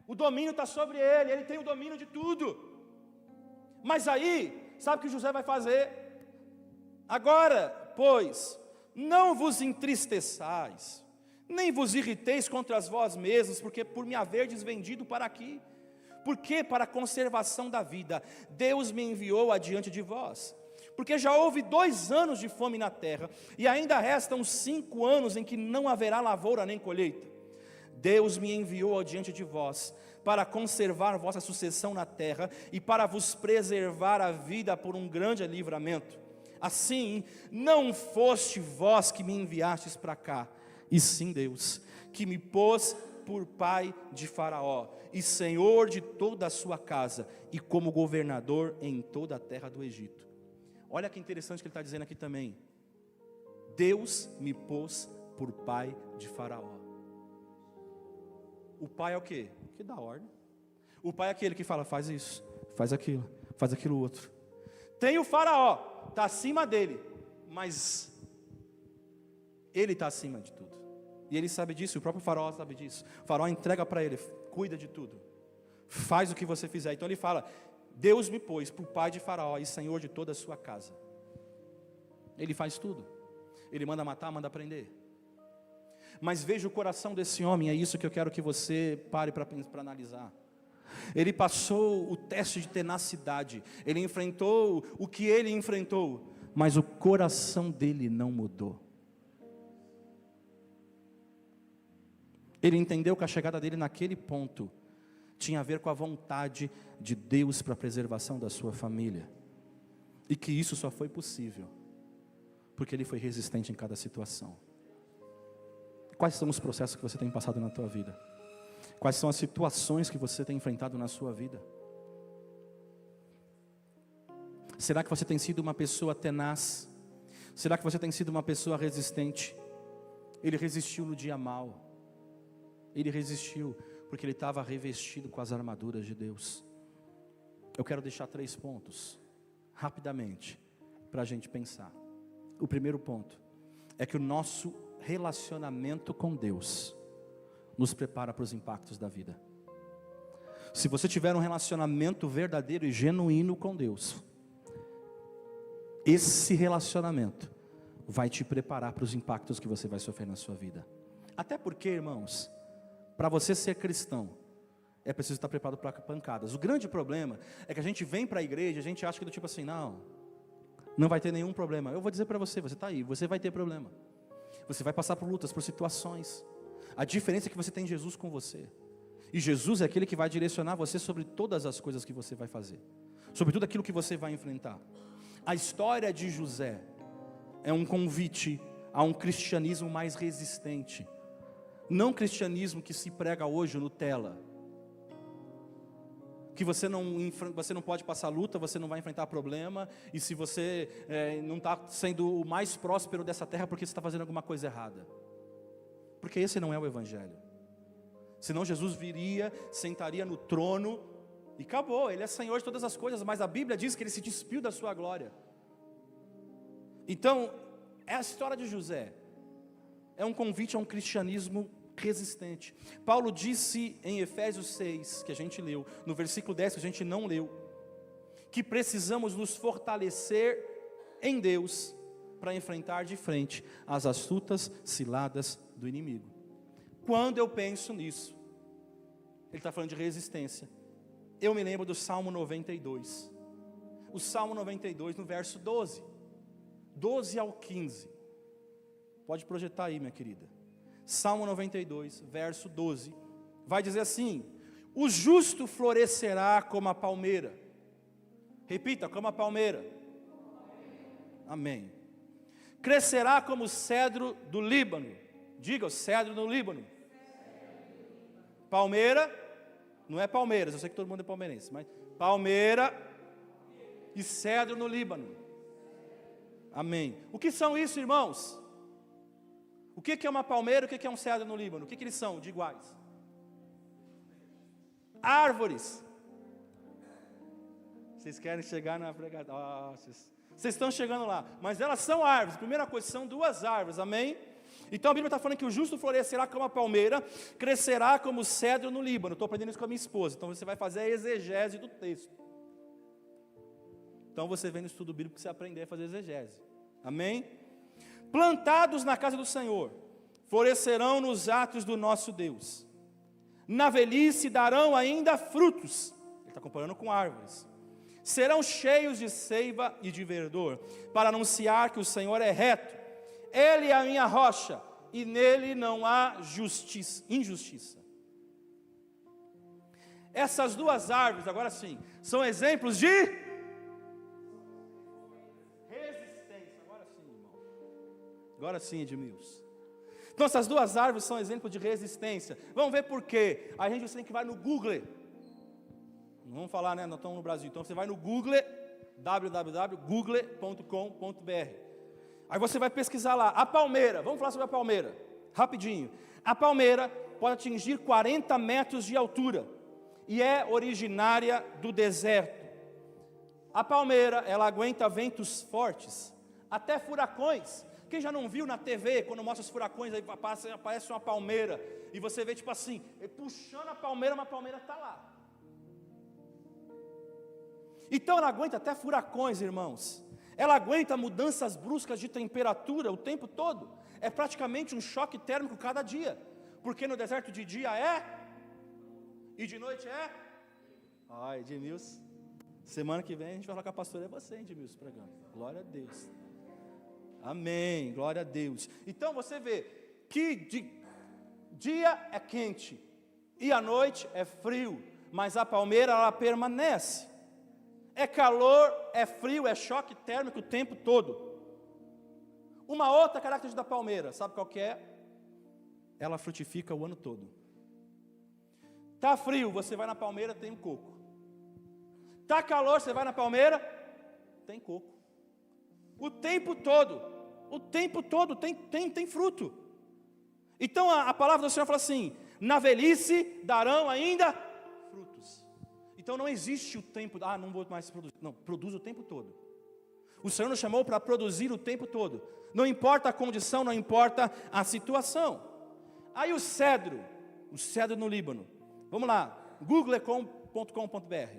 A: o domínio está sobre ele, ele tem o domínio de tudo. Mas aí, sabe o que José vai fazer? Agora, pois, não vos entristeçais, nem vos irriteis contra vós mesmos, porque por me haverdes vendido para aqui. Porque para a conservação da vida, Deus me enviou adiante de vós. Porque já houve 2 anos de fome na terra, e ainda restam 5 anos em que não haverá lavoura nem colheita. Deus me enviou adiante de vós, para conservar vossa sucessão na terra, e para vos preservar a vida por um grande livramento. Assim, não foste vós que me enviastes para cá, e sim Deus, que me pôs por pai de Faraó, e senhor de toda a sua casa, e como governador em toda a terra do Egito. Olha que interessante que ele está dizendo aqui também. Deus me pôs por pai de Faraó. O pai é o quê? Que dá ordem. O pai é aquele que fala: faz isso, faz aquilo outro. Tem o Faraó, está acima dele, mas ele está acima de tudo. E ele sabe disso, o próprio Faraó sabe disso. O Faraó entrega para ele: cuida de tudo, faz o que você fizer. Então ele fala: Deus me pôs por pai de Faraó e senhor de toda a sua casa. Ele faz tudo. Ele manda matar, manda prender. Mas veja o coração desse homem, é isso que eu quero que você pare para analisar. Ele passou o teste de tenacidade, ele enfrentou o que ele enfrentou, mas o coração dele não mudou. Ele entendeu que a chegada dele naquele ponto tinha a ver com a vontade de Deus para a preservação da sua família, e que isso só foi possível porque ele foi resistente em cada situação. Quais são os processos que você tem passado na tua vida? Quais são as situações que você tem enfrentado na sua vida? Será que você tem sido uma pessoa tenaz? Será que você tem sido uma pessoa resistente? Ele resistiu no dia mau. Ele resistiu porque ele estava revestido com as armaduras de Deus. Eu quero deixar 3 pontos rapidamente, para a gente pensar. O primeiro ponto é que o nosso relacionamento com Deus nos prepara para os impactos da vida. Se você tiver um relacionamento verdadeiro e genuíno com Deus, esse relacionamento vai te preparar para os impactos que você vai sofrer na sua vida. Até porque, irmãos, para você ser cristão, é preciso estar preparado para pancadas. O grande problema é que a gente vem para a igreja, a gente acha que do tipo assim, não vai ter nenhum problema. Eu vou dizer para você, você está aí, você vai ter problema. Você vai passar por lutas, por situações. A diferença é que você tem Jesus com você. E Jesus é aquele que vai direcionar você sobre todas as coisas que você vai fazer. Sobre tudo aquilo que você vai enfrentar. A história de José é um convite a um cristianismo mais resistente. Não cristianismo que se prega hoje no Nutella. Que você não pode passar luta, você não vai enfrentar problema. E se você não está sendo o mais próspero dessa terra, porque você está fazendo alguma coisa errada. Porque esse não é o Evangelho. Senão Jesus viria, sentaria no trono e acabou, Ele é Senhor de todas as coisas. Mas a Bíblia diz que Ele se despiu da sua glória. Então, é a história de José. É um convite a um cristianismo resistente. Paulo disse em Efésios 6, que a gente leu, no versículo 10 que a gente não leu, que precisamos nos fortalecer em Deus para enfrentar de frente as astutas ciladas do inimigo. Quando eu penso nisso, ele está falando de resistência, eu me lembro do Salmo 92. O Salmo 92 no verso 12 ao 15. Pode projetar aí, minha querida. Salmo 92, verso 12, vai dizer assim: o justo florescerá como a palmeira. Repita, como a palmeira. Amém. Crescerá como o cedro do Líbano. Diga, o cedro do Líbano. Palmeira, não é Palmeiras, eu sei que todo mundo é palmeirense, mas palmeira e cedro no Líbano. Amém. O que são isso, irmãos? O que é uma palmeira, o que é um cedro no Líbano? O que eles são de iguais? Árvores. Vocês querem chegar na pregação? Vocês estão chegando lá. Mas elas são árvores. Primeira coisa, são duas árvores, amém? Então a Bíblia está falando que o justo florescerá como a palmeira, crescerá como o cedro no Líbano. Estou aprendendo isso com a minha esposa. Então você vai fazer a exegese do texto. Então você vem no estudo bíblico para você aprender a fazer exegese. Amém? Plantados na casa do Senhor, florescerão nos atos do nosso Deus. Na velhice darão ainda frutos. Ele está comparando com árvores. Serão cheios de seiva e de verdor, para anunciar que o Senhor é reto. Ele é a minha rocha, e nele não há injustiça. Essas duas árvores, agora sim, são exemplos de resistência. Agora sim, irmão. Agora sim, Edmilson. Então essas duas árvores são exemplos de resistência. Vamos ver por quê. A gente tem que vai no Google. Não vamos falar, né? Nós estamos no Brasil. Então você vai no Google, www.google.com.br. Aí você vai pesquisar lá, a palmeira. Vamos falar sobre a palmeira, rapidinho. A palmeira pode atingir 40 metros de altura e é originária do deserto. A palmeira, ela aguenta ventos fortes, até furacões. Quem já não viu na TV, quando mostra os furacões, aí aparece uma palmeira, e você vê tipo assim, puxando a palmeira, mas a palmeira está lá. Então ela aguenta até furacões, irmãos. Ela aguenta mudanças bruscas de temperatura o tempo todo. É praticamente um choque térmico cada dia. Porque no deserto de dia é, e de noite é. Ai, Edmilson, semana que vem a gente vai falar com a pastora, é você, Edmilson, pregando. Glória a Deus. Amém, glória a Deus. Então você vê que dia é quente e a noite é frio, mas a palmeira ela permanece. É calor, é frio, é choque térmico o tempo todo. Uma outra característica da palmeira, sabe qual que é? Ela frutifica o ano todo. Tá frio, você vai na palmeira, tem um coco. Tá calor, você vai na palmeira, tem coco. O tempo todo tem fruto. Então a palavra do Senhor fala assim: na velhice darão ainda frutos. Então não existe o tempo, não vou mais produzir. Não, produz o tempo todo. O Senhor nos chamou para produzir o tempo todo. Não importa a condição, não importa a situação. Aí o cedro no Líbano. Vamos lá, googlecom.com.br.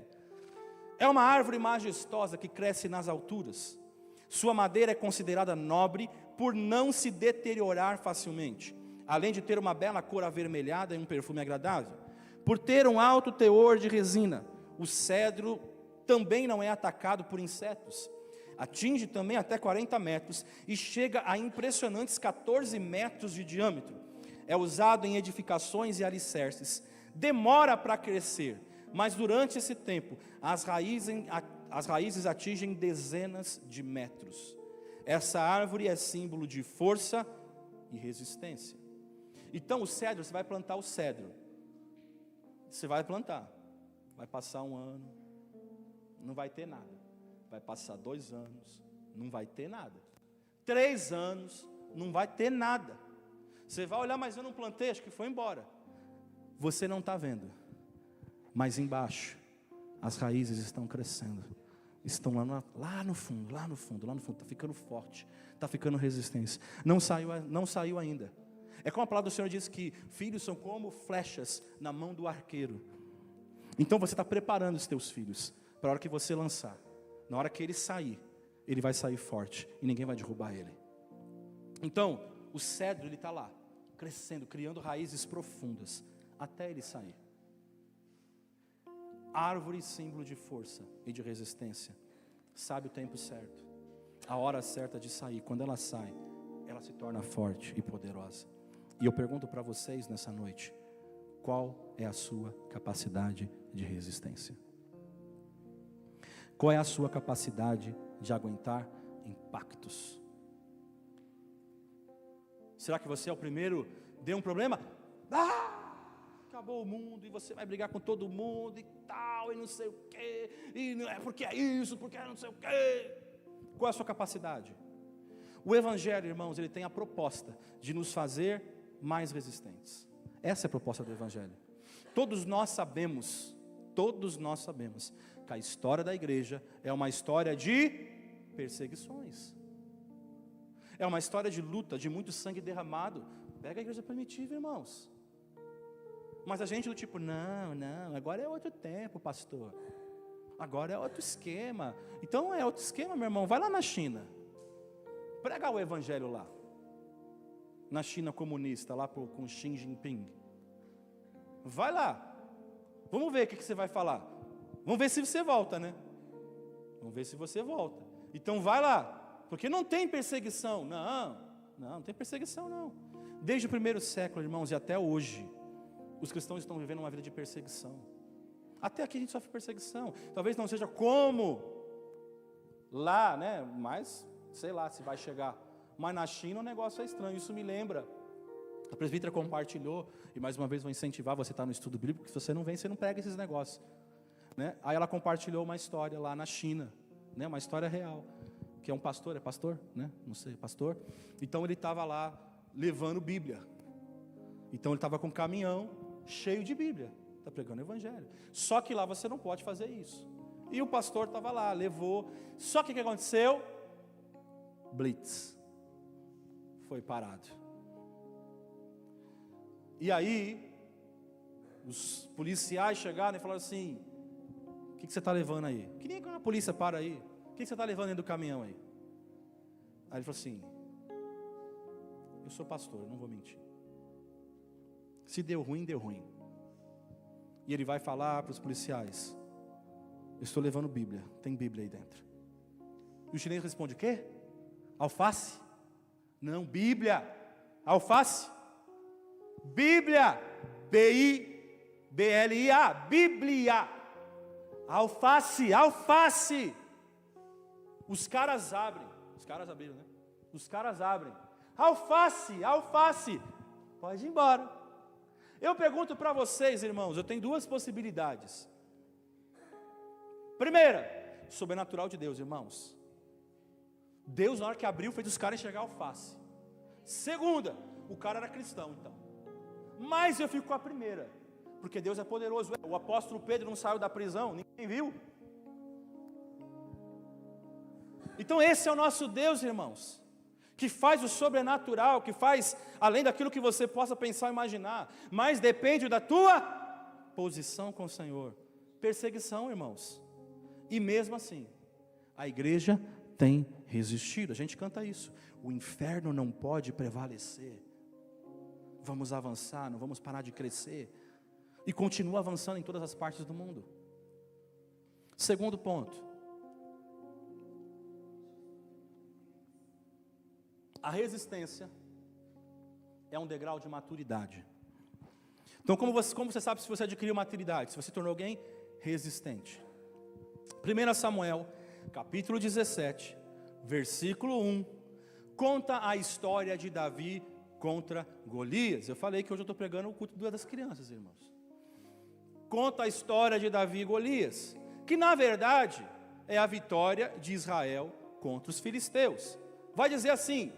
A: É uma árvore majestosa que cresce nas alturas. Sua madeira é considerada nobre por não se deteriorar facilmente, além de ter uma bela cor avermelhada e um perfume agradável. Por ter um alto teor de resina, o cedro também não é atacado por insetos. Atinge também até 40 metros e chega a impressionantes 14 metros de diâmetro. É usado em edificações e alicerces. Demora para crescer, mas durante esse tempo, as raízes atingem dezenas de metros. Essa árvore é símbolo de força e resistência. Então o cedro, você vai plantar o cedro. Você vai plantar. Vai passar um ano, não vai ter nada. Vai passar 2 anos, não vai ter nada. 3 anos, não vai ter nada. Você vai olhar, mas eu não plantei, acho que foi embora. Você não está vendo, mas embaixo, as raízes estão crescendo. Estão lá no fundo, está ficando forte, está ficando resistência. Não saiu ainda. É como a palavra do Senhor diz que filhos são como flechas na mão do arqueiro. Então você está preparando os teus filhos, para a hora que você lançar. Na hora que ele sair, ele vai sair forte, e ninguém vai derrubar ele. Então, o cedro, ele está lá, crescendo, criando raízes profundas, até ele sair. Árvore, símbolo de força e de resistência. Sabe o tempo certo, a hora certa de sair. Quando ela sai, ela se torna forte e poderosa. E eu pergunto para vocês nessa noite, qual é a sua capacidade de resistência? Qual é a sua capacidade de aguentar impactos? Será que você é o primeiro, deu um problema? Acabou o mundo, e você vai brigar com todo mundo e tal, e não sei o quê, e não é porque é isso, porque é não sei o quê. Qual é a sua capacidade? O Evangelho, irmãos, ele tem a proposta de nos fazer mais resistentes. Essa é a proposta do Evangelho. Todos nós sabemos que a história da igreja é uma história de perseguições. É uma história de luta, de muito sangue derramado. Pega a igreja primitiva, irmãos. Mas a gente do tipo, não, agora é outro tempo, pastor. Agora é outro esquema. Então é outro esquema, meu irmão. Vai lá na China. Prega o evangelho lá. Na China comunista, lá com Xi Jinping. Vai lá. Vamos ver o que você vai falar. Vamos ver se você volta, né? Vamos ver se você volta. Então vai lá. Porque não tem perseguição. Não tem perseguição não. Desde o primeiro século, irmãos, e até hoje, os cristãos estão vivendo uma vida de perseguição. Até aqui a gente sofre perseguição. Talvez não seja como lá, né? Mas, sei lá se vai chegar. Mas na China o negócio é estranho. Isso me lembra. A presbítera compartilhou, e mais uma vez vou incentivar você a estar no estudo bíblico, porque se você não vem, você não prega esses negócios. Né? Aí ela compartilhou uma história lá na China, né? Uma história real. Que é um pastor, né? Não sei, pastor. Então ele estava lá levando Bíblia. Então ele estava com um caminhão cheio de Bíblia. Está pregando o evangelho. Só que lá você não pode fazer isso. E o pastor estava lá, levou. Só que o que aconteceu? Blitz. Foi parado. E aí, os policiais chegaram e falaram assim: o que você está levando aí? Queria que a polícia para aí. O que você está levando dentro do caminhão aí? Aí ele falou assim: eu sou pastor, não vou mentir. Se deu ruim, deu ruim. E ele vai falar para os policiais: eu estou levando Bíblia, tem Bíblia aí dentro. E o chinês responde: o quê? Alface? Não, Bíblia. Alface? Bíblia. B-I-B-L-I-A. Bíblia. Alface. Os caras abrem. Os caras abriram, né? Os caras abrem. Alface. Pode ir embora. Eu pergunto para vocês, irmãos, eu tenho 2 possibilidades. Primeira, sobrenatural de Deus, irmãos. Deus, na hora que abriu, fez os caras enxergar alface. Segunda, o cara era cristão, então. Mas eu fico com a primeira, porque Deus é poderoso. O apóstolo Pedro não saiu da prisão, ninguém viu. Então esse é o nosso Deus, irmãos, que faz o sobrenatural, que faz além daquilo que você possa pensar ou imaginar, mas depende da tua posição com o Senhor. Perseguição, irmãos, e mesmo assim, a igreja tem resistido. A gente canta isso: o inferno não pode prevalecer. Vamos avançar, não vamos parar de crescer, e continua avançando em todas as partes do mundo. Segundo ponto, a resistência é um degrau de maturidade. Então, como você sabe se você adquiriu maturidade? Se você tornou alguém resistente. 1 Samuel, capítulo 17, versículo 1, conta a história de Davi contra Golias. Eu falei que hoje eu estou pregando o culto das crianças, irmãos. Conta a história de Davi e Golias, que na verdade é a vitória de Israel contra os filisteus. Vai dizer assim: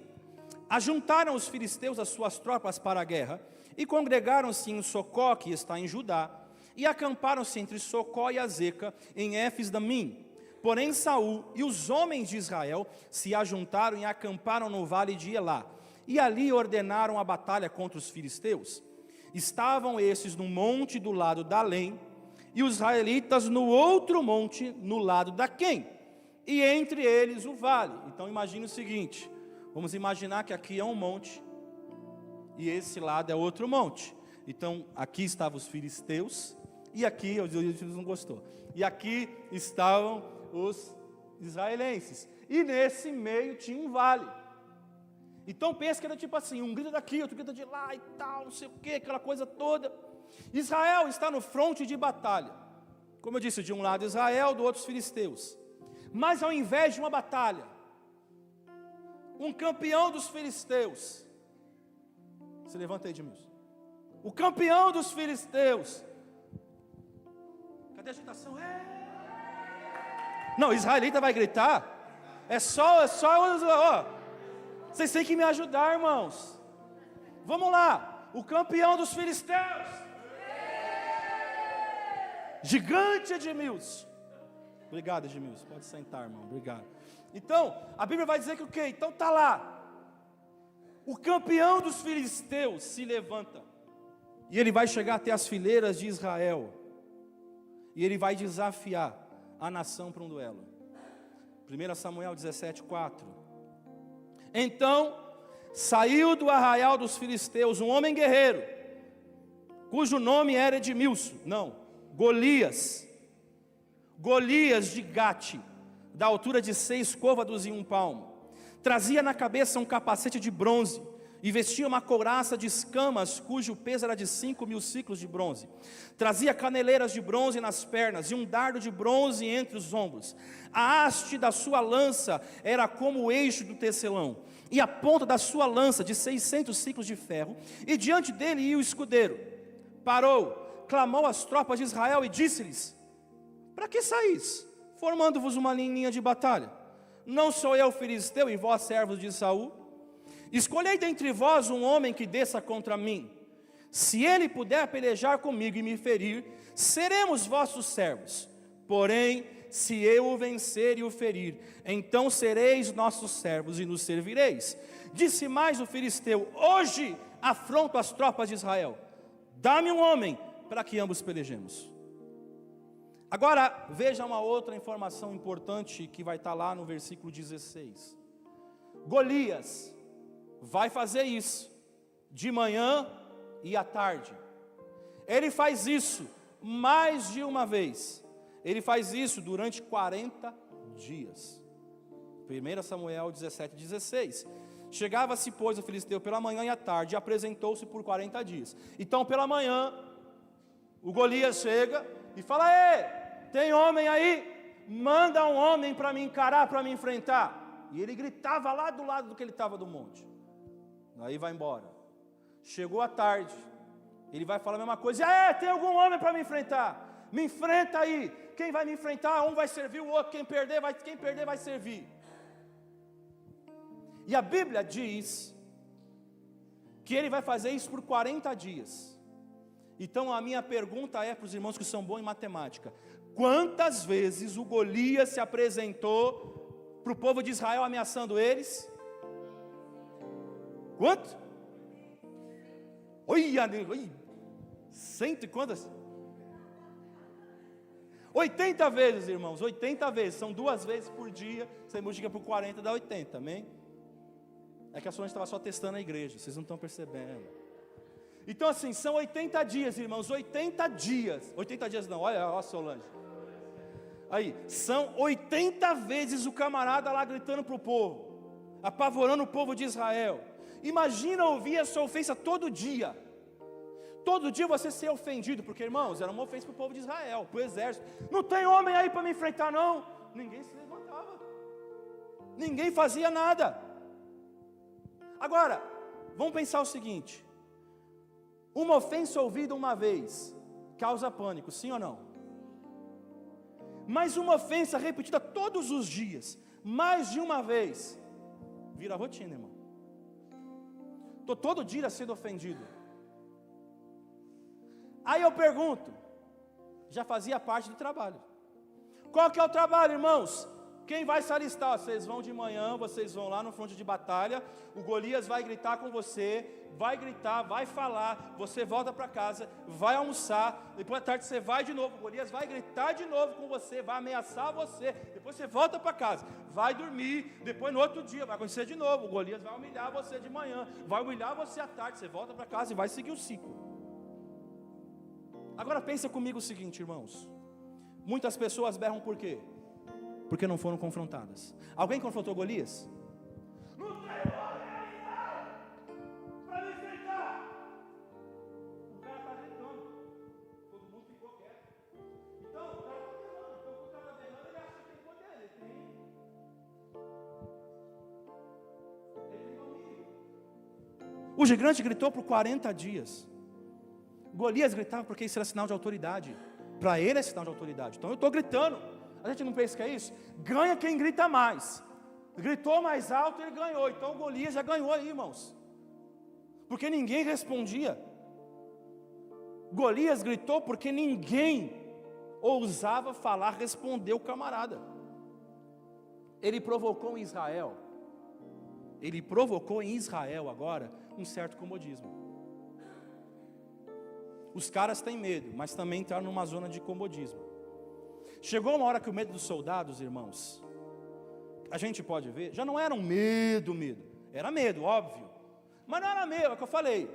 A: ajuntaram os filisteus as suas tropas para a guerra, e congregaram-se em Socó, que está em Judá, e acamparam-se entre Socó e Azeca, em Éfes-Damim. Porém Saul e os homens de Israel se ajuntaram e acamparam no vale de Elá, e ali ordenaram a batalha contra os filisteus. Estavam esses no monte do lado da Além, e os israelitas no outro monte, no lado da Quem, e entre eles o vale. Então imagine o seguinte: vamos imaginar que aqui é um monte, e esse lado é outro monte. Então aqui estavam os filisteus, e aqui, os filisteus não gostou, e aqui estavam os israelenses, e nesse meio tinha um vale. Então pensa que era tipo assim, um grita daqui, outro grita de lá e tal, não sei o que, aquela coisa toda. Israel está no fronte de batalha, como eu disse, de um lado Israel, do outro os filisteus. Mas ao invés de uma batalha, um campeão dos filisteus, se levanta aí, Edmilson, o campeão dos filisteus, cadê a agitação? Não, israelita vai gritar, ó, vocês têm que me ajudar, irmãos. Vamos lá, o campeão dos filisteus, gigante Edmilson. Obrigado, Edmilson, pode sentar, irmão, obrigado. Então, a Bíblia vai dizer que o quê? Então está lá, o campeão dos filisteus se levanta, e ele vai chegar até as fileiras de Israel, e ele vai desafiar a nação para um duelo. 1 Samuel 17:4. Então saiu do arraial dos filisteus um homem guerreiro, cujo nome era Golias de Gate, da altura de 6 côvados e 1 palmo. Trazia na cabeça um capacete de bronze, e vestia uma couraça de escamas, cujo peso era de 5.000 siclos de bronze. Trazia caneleiras de bronze nas pernas, e um dardo de bronze entre os ombros. A haste da sua lança era como o eixo do tecelão, e a ponta da sua lança de 600 siclos de ferro, e diante dele ia o escudeiro. Parou, clamou às tropas de Israel e disse-lhes: para que saís, formando-vos uma linha de batalha? Não sou eu filisteu e vós servos de Saul? Escolhei dentre vós um homem que desça contra mim. Se ele puder pelejar comigo e me ferir, seremos vossos servos. Porém, se eu o vencer e o ferir, então sereis nossos servos e nos servireis. Disse mais o filisteu: hoje afronto as tropas de Israel. Dá-me um homem para que ambos pelejemos. Agora, veja uma outra informação importante que vai estar lá no versículo 16. Golias vai fazer isso de manhã e à tarde. Ele faz isso mais de uma vez. Ele faz isso durante 40 dias. 1 Samuel 17:16. Chegava-se, pois, o filisteu pela manhã e à tarde, e apresentou-se por 40 dias. Então, pela manhã, o Golias chega e fala: ei, tem homem aí? Manda um homem para me encarar, para me enfrentar. E ele gritava lá do lado do que ele estava do monte. Aí vai embora. Chegou à tarde, ele vai falar a mesma coisa: tem algum homem para me enfrentar? Me enfrenta aí. Quem vai me enfrentar? Um vai servir o outro. Quem perder vai servir. E a Bíblia diz que ele vai fazer isso por 40 dias. Então a minha pergunta é para os irmãos que são bons em matemática: quantas vezes o Golias se apresentou para o povo de Israel, ameaçando eles? Quanto? Oi, cento e quantas? 80 vezes, irmãos, 80 vezes, são 2 vezes por dia, você multiplica por 40, dá 80, amém? É que a Solange estava só testando a igreja, vocês não estão percebendo. Então assim, são 80 dias, irmãos, 80 dias não, olha Solange. Aí, são 80 vezes o camarada lá gritando para o povo, apavorando o povo de Israel. Imagina ouvir essa ofensa todo dia. Todo dia você ser ofendido, porque irmãos, era uma ofensa para o povo de Israel, para o exército. Não tem homem aí para me enfrentar não. Ninguém se levantava. Ninguém fazia nada. Agora, vamos pensar o seguinte. Uma ofensa ouvida uma vez causa pânico, sim ou não? Mas uma ofensa repetida todos os dias, mais de uma vez, vira rotina, irmão. Estou todo dia sendo ofendido. Aí eu pergunto, já fazia parte do trabalho. Qual que é o trabalho, irmãos? Quem vai se alistar? Vocês vão de manhã, vocês vão lá no fronte de batalha, o Golias vai gritar com você, vai gritar, vai falar, você volta para casa, vai almoçar, depois à tarde você vai de novo, o Golias vai gritar de novo com você, vai ameaçar você, depois você volta para casa, vai dormir, depois no outro dia vai acontecer de novo, o Golias vai humilhar você de manhã, vai humilhar você à tarde, você volta para casa e vai seguir o ciclo. Agora pensa comigo o seguinte, irmãos, muitas pessoas berram por quê? Porque não foram confrontadas. Alguém confrontou Golias? Não tem homem aí não, para me enfrentar. O cara está gritando, todo mundo ficou quieto. Então o cara está berrando, então o cara está berrando, ele acha que tem poder, ele tem domínio. O gigante gritou por 40 dias. Golias gritava porque isso era sinal de autoridade. Para ele é sinal de autoridade. Então eu estou gritando. A gente não pensa que é isso? Ganha quem grita mais. Gritou mais alto, ele ganhou. Então o Golias já ganhou aí, irmãos. Porque ninguém respondia. Golias gritou porque ninguém ousava falar, responder o camarada. Ele provocou em Israel. Ele provocou em Israel agora um certo comodismo. Os caras têm medo, mas também entraram numa zona de comodismo. Chegou uma hora que o medo dos soldados, irmãos, a gente pode ver, já não era um medo, era medo, óbvio, mas não era medo, é o que eu falei,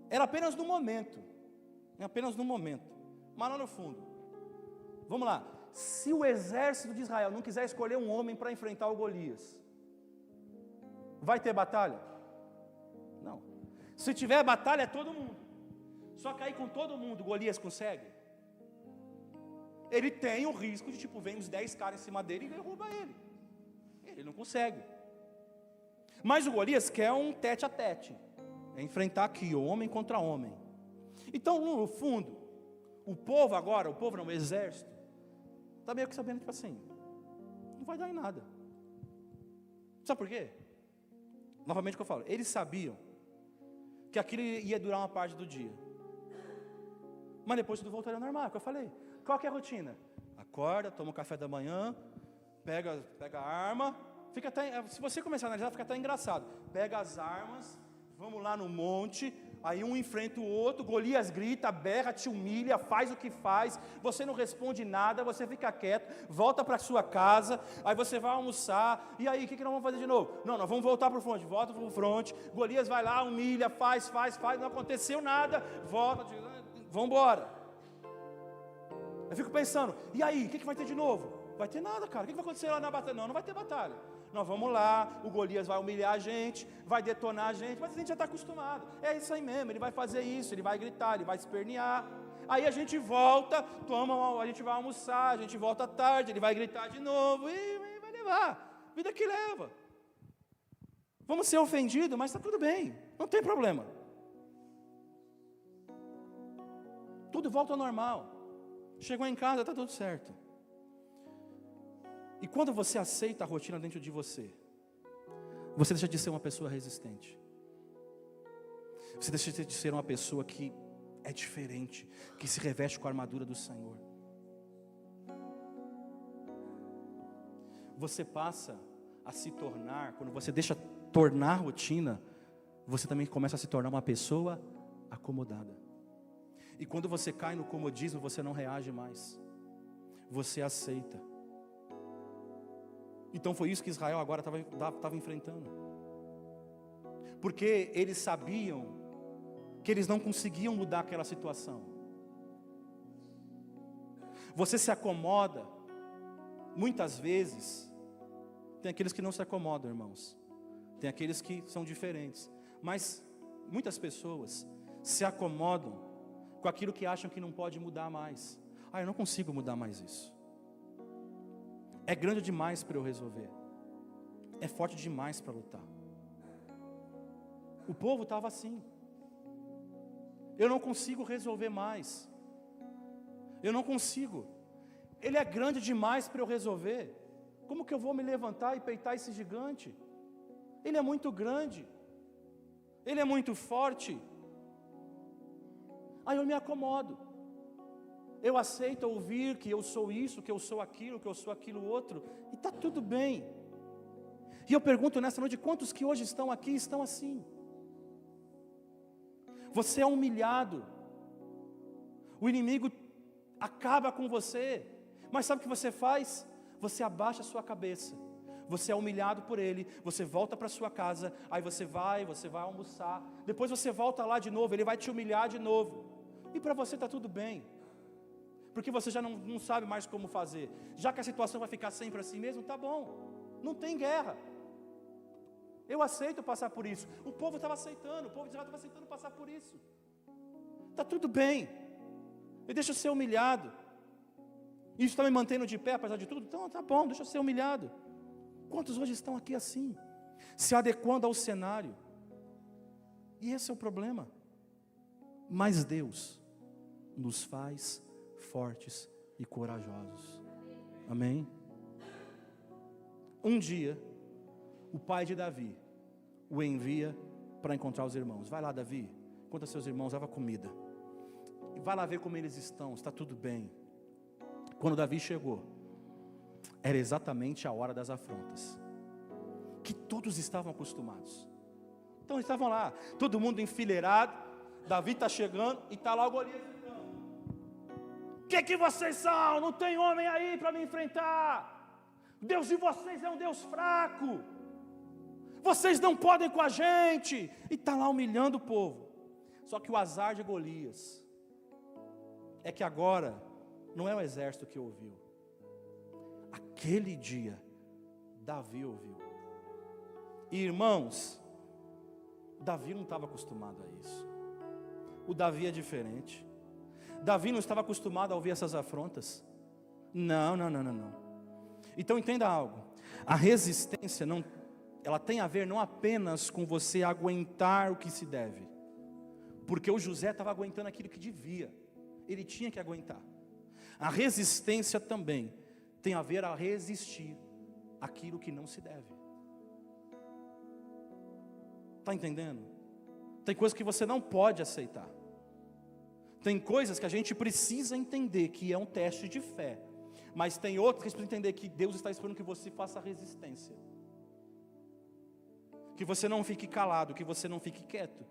A: era apenas no momento, mas lá no fundo, vamos lá, se o exército de Israel não quiser escolher um homem para enfrentar o Golias, vai ter batalha? Não, se tiver batalha é todo mundo, só que aí com todo mundo, Golias consegue? Ele tem o risco de, vem uns 10 caras em cima dele e derruba ele. Ele não consegue. Mas o Golias quer um tete a tete. É enfrentar aqui, homem contra homem. Então, no fundo, o povo agora, o exército, está meio que sabendo, assim, não vai dar em nada. Sabe por quê? Novamente o que eu falo, eles sabiam que aquilo ia durar uma parte do dia. Mas depois tudo voltaria ao normal, é o que eu falei. Qual que é a rotina? Acorda, toma o café da manhã, pega a arma, fica até, se você começar a analisar, fica até engraçado. Pega as armas, vamos lá no monte, aí um enfrenta o outro, Golias grita, berra, te humilha, faz o que faz, você não responde nada, você fica quieto, volta para sua casa, aí você vai almoçar, e aí, o que nós vamos fazer de novo? Não, nós vamos voltar para o fronte, volta para o fronte, Golias vai lá, humilha, faz, não aconteceu nada, volta, vamos embora. Eu fico pensando, e aí, o que vai ter de novo? Vai ter nada, cara, o que vai acontecer lá na batalha? Não vai ter batalha. Nós vamos lá, o Golias vai humilhar a gente, vai detonar a gente, mas a gente já está acostumado. É isso aí mesmo, ele vai fazer isso, ele vai gritar, ele vai espernear. Aí a gente volta, a gente vai almoçar, a gente volta à tarde, ele vai gritar de novo, e vai levar, vida que leva. Vamos ser ofendidos, mas está tudo bem, não tem problema. Tudo volta ao normal. Chegou em casa, está tudo certo. E quando você aceita a rotina dentro de você, você deixa de ser uma pessoa resistente. Você deixa de ser uma pessoa que é diferente, que se reveste com a armadura do Senhor. você passa a se tornar, quando você deixa tornar rotina, você também começa a se tornar uma pessoa acomodada. E quando você cai no comodismo, você não reage mais, você aceita. Então foi isso que Israel agora estava enfrentando, porque eles sabiam que eles não conseguiam mudar aquela situação. Você se acomoda, muitas vezes, tem aqueles que não se acomodam, irmãos, tem aqueles que são diferentes, mas muitas pessoas se acomodam com aquilo que acham que não pode mudar mais. Eu não consigo mudar mais isso, é grande demais para eu resolver, é forte demais para lutar. O povo estava assim, eu não consigo resolver mais, eu não consigo, ele é grande demais para eu resolver, como que eu vou me levantar e peitar esse gigante? Ele é muito grande, ele é muito forte. Aí eu me acomodo, eu aceito ouvir que eu sou isso, que eu sou aquilo, que eu sou aquilo outro, e está tudo bem. E eu pergunto nessa noite, quantos que hoje estão aqui estão assim? Você é humilhado, o inimigo acaba com você, mas sabe o que você faz? Você abaixa a sua cabeça, você é humilhado por ele, você volta para sua casa, aí você vai almoçar, depois você volta lá de novo, ele vai te humilhar de novo, e para você está tudo bem, porque você já não sabe mais como fazer, já que a situação vai ficar sempre assim mesmo, tá bom, não tem guerra, eu aceito passar por isso. O povo estava aceitando, o povo de Israel estava aceitando passar por isso, está tudo bem, eu deixo eu ser humilhado, isso está me mantendo de pé apesar de tudo, então tá bom, deixa eu ser humilhado. Quantos hoje estão aqui assim, se adequando ao cenário? E esse é o problema. Mas Deus nos faz fortes e corajosos. Amém? Um dia, o pai de Davi o envia para encontrar os irmãos. Vai lá, Davi, encontra seus irmãos, leva comida. E vai lá ver como eles estão, está tudo bem. Quando Davi chegou, era exatamente a hora das afrontas, que todos estavam acostumados. Então eles estavam lá, todo mundo enfileirado, Davi está chegando e está lá o Golias gritando: o que vocês são? Não tem homem aí para me enfrentar, o Deus de vocês é um Deus fraco, vocês não podem com a gente, e está lá humilhando o povo. Só que o azar de Golias é que agora não é o exército que ouviu. Aquele dia, Davi ouviu. E irmãos, Davi não estava acostumado a isso. O Davi é diferente. Davi não estava acostumado a ouvir essas afrontas. Não. Então entenda algo. A resistência ela tem a ver não apenas com você aguentar o que se deve. Porque o José estava aguentando aquilo que devia. Ele tinha que aguentar. A resistência também tem a ver a resistir aquilo que não se deve. Está entendendo? Tem coisas que você não pode aceitar. Tem coisas que a gente precisa entender que é um teste de fé. Mas tem outras que a gente precisa entender que Deus está esperando que você faça resistência. Que você não fique calado, que você não fique quieto.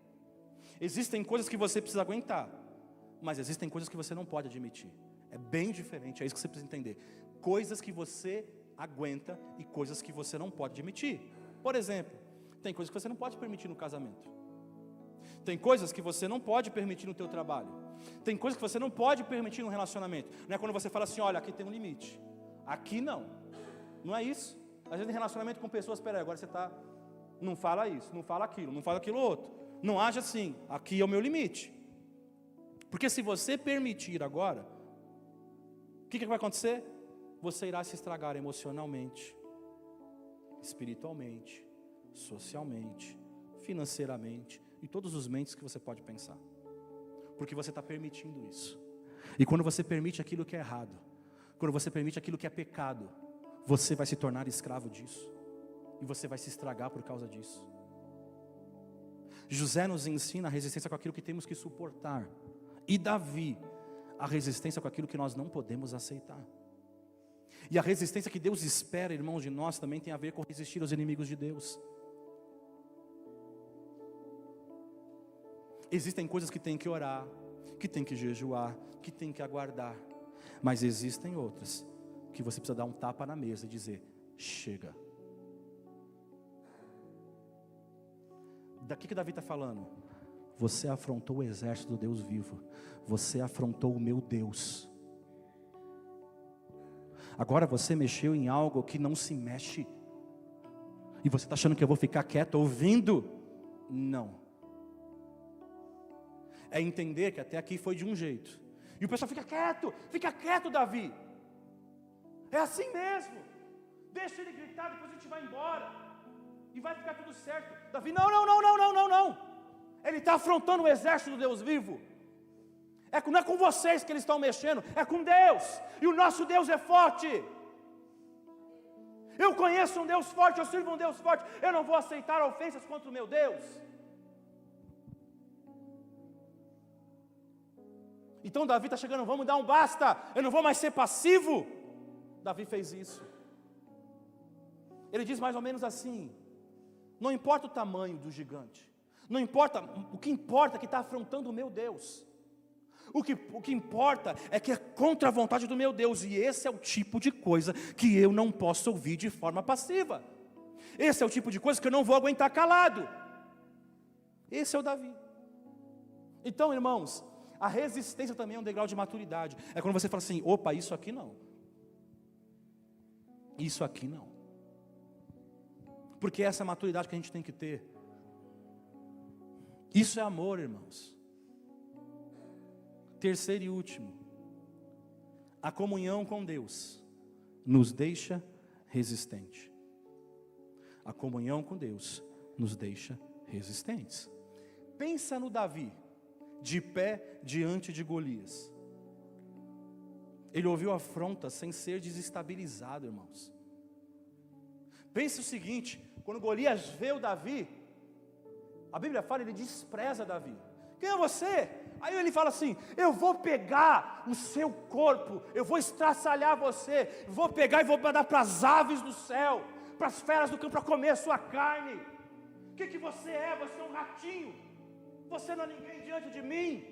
A: Existem coisas que você precisa aguentar, mas existem coisas que você não pode admitir. É bem diferente, é isso que você precisa entender. Coisas que você aguenta e coisas que você não pode admitir. Por exemplo, tem coisas que você não pode permitir no casamento. Tem coisas que você não pode permitir no teu trabalho. Tem coisas que você não pode permitir no relacionamento. Não é quando você fala assim, olha, aqui tem um limite. Aqui não. Não é isso. Às vezes em relacionamento com pessoas, espera aí, agora você está... Não fala isso, não fala aquilo outro. Não age assim, aqui é o meu limite. Porque se você permitir agora, o que vai acontecer? Você irá se estragar emocionalmente, espiritualmente, socialmente, financeiramente, e todos os mentes que você pode pensar. Porque você está permitindo isso. E quando você permite aquilo que é errado, quando você permite aquilo que é pecado, você vai se tornar escravo disso. E você vai se estragar por causa disso. José nos ensina a resistência com aquilo que temos que suportar. E Davi, a resistência com aquilo que nós não podemos aceitar. E a resistência que Deus espera, irmãos, de nós também tem a ver com resistir aos inimigos de Deus. Existem coisas que tem que orar, que tem que jejuar, que tem que aguardar. Mas existem outras que você precisa dar um tapa na mesa e dizer: chega. Daqui que Davi está falando: você afrontou o exército do Deus vivo, você afrontou o meu Deus. Agora você mexeu em algo que não se mexe, e você está achando que eu vou ficar quieto ouvindo? Não. É entender que até aqui foi de um jeito, e o pessoal fica quieto, Davi. É assim mesmo, deixa ele gritar, depois a gente vai embora, e vai ficar tudo certo. Davi, não, ele está afrontando o exército do Deus vivo. Não é com vocês que eles estão mexendo, é com Deus, e o nosso Deus é forte. Eu conheço um Deus forte, eu sirvo um Deus forte, eu não vou aceitar ofensas contra o meu Deus. Então Davi está chegando: vamos dar um basta, eu não vou mais ser passivo. Davi fez isso. Ele diz mais ou menos assim: não importa o tamanho do gigante, não importa, o que importa é que está afrontando o meu Deus. O que importa é que é contra a vontade do meu Deus, e esse é o tipo de coisa que eu não posso ouvir de forma passiva. Esse é o tipo de coisa que eu não vou aguentar calado. Esse é o Davi. Então, irmãos, a resistência também é um degrau de maturidade. É quando você fala assim: opa, isso aqui não. Isso aqui não. Porque essa é a maturidade que a gente tem que ter. Isso é amor, irmãos. Terceiro e último, a comunhão com Deus nos deixa resistente. A comunhão com Deus nos deixa resistentes. Pensa no Davi, de pé diante de Golias. Ele ouviu a afronta sem ser desestabilizado, irmãos. Pense o seguinte: quando Golias vê o Davi, a Bíblia fala, ele despreza Davi. Quem é você? Aí ele fala assim: eu vou pegar o seu corpo, eu vou estraçalhar você, vou pegar e vou dar para as aves do céu, para as feras do campo, para comer a sua carne. O que você é? Você é um ratinho, você não é ninguém diante de mim.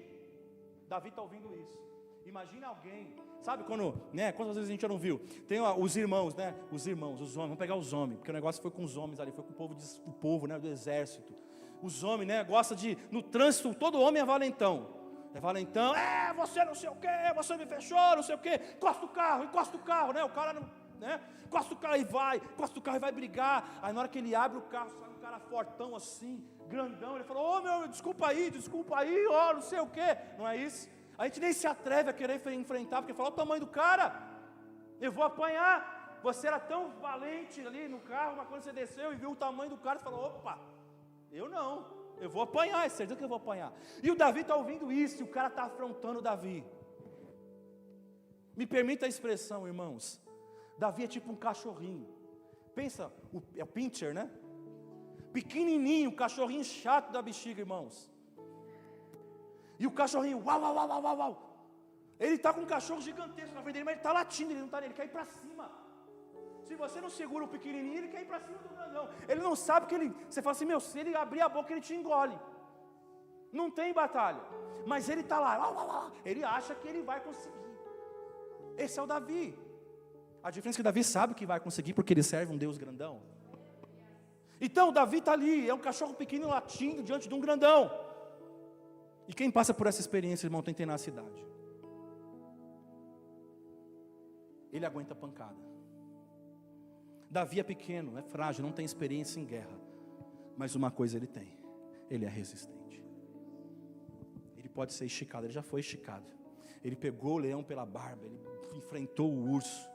A: Davi está ouvindo isso. Imagina alguém, sabe quando, quantas vezes a gente já não viu? Tem os irmãos, os homens, vamos pegar os homens, porque o negócio foi com os homens ali, foi com o povo, do exército. Os homens, gostam de, no trânsito, todo homem é valentão. Você não sei o que, você me fechou, não sei o que, encosta o carro, o cara não, encosta o carro e vai brigar. Aí na hora que ele abre o carro, sai um cara fortão assim, grandão, ele falou: desculpa aí, não sei o que, não é isso? A gente nem se atreve a querer enfrentar, porque fala o tamanho do cara, eu vou apanhar. Você era tão valente ali no carro, mas quando você desceu e viu o tamanho do cara, você falou: opa, eu não. Eu vou apanhar, é certeza que eu vou apanhar. E o Davi está ouvindo isso, e o cara está afrontando o Davi. Me permita a expressão, irmãos. Davi é tipo um cachorrinho. Pensa, é o pincher, pequenininho, cachorrinho chato da bexiga, irmãos. E o cachorrinho, uau. Ele está com um cachorro gigantesco na frente dele, mas ele está latindo, ele quer ir para cima. Se você não segura o pequenininho, ele quer ir para cima do grandão. Ele não sabe que você fala assim: se ele abrir a boca, ele te engole. Não tem batalha. Mas ele está lá, ele acha que ele vai conseguir. Esse é o Davi. A diferença é que Davi sabe que vai conseguir, porque ele serve um Deus grandão. Então o Davi está ali, é um cachorro pequeno latindo diante de um grandão. E quem passa por essa experiência, irmão, tem tenacidade. Ele aguenta pancada. Davi é pequeno, é frágil, não tem experiência em guerra. Mas uma coisa ele tem: ele é resistente. Ele pode ser esticado, ele já foi esticado. Ele pegou o leão pela barba, ele enfrentou o urso.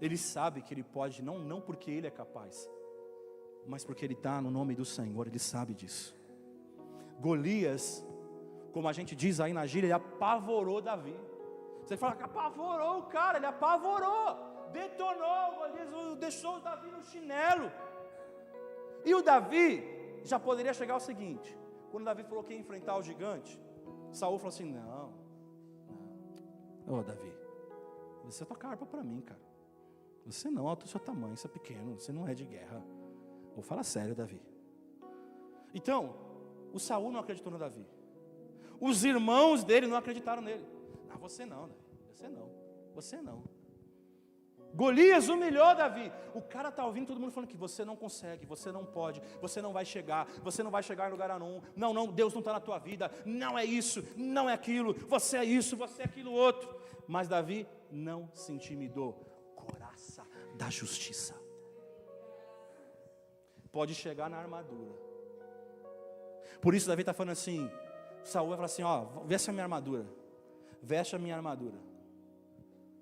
A: Ele sabe que ele pode, não porque ele é capaz, mas porque ele está no nome do Senhor, ele sabe disso. Golias, como a gente diz aí na gíria, ele apavorou Davi. Você fala que apavorou o cara, ele apavorou. Detonou, Golias deixou o Davi no chinelo. E o Davi já poderia chegar ao seguinte: quando Davi falou que ia enfrentar o gigante, Saul falou assim: não, Davi, Você toca harpa para mim, cara. Você não, olha o seu tamanho, você é pequeno, você não é de guerra. Vou falar sério, Davi. Então, o Saul não acreditou no Davi. Os irmãos dele não acreditaram nele. Ah, você não, Davi. Você não. Você não. Golias humilhou Davi. O cara está ouvindo todo mundo falando que você não consegue, você não pode, você não vai chegar em lugar nenhum. Não, Deus não está na tua vida. Não é isso, não é aquilo. Você é isso, você é aquilo outro. Mas Davi não se intimidou. Coraça da justiça. Pode chegar na armadura. Por isso Davi está falando assim. Saul vai falar assim, ó, veste a minha armadura. Veste a minha armadura.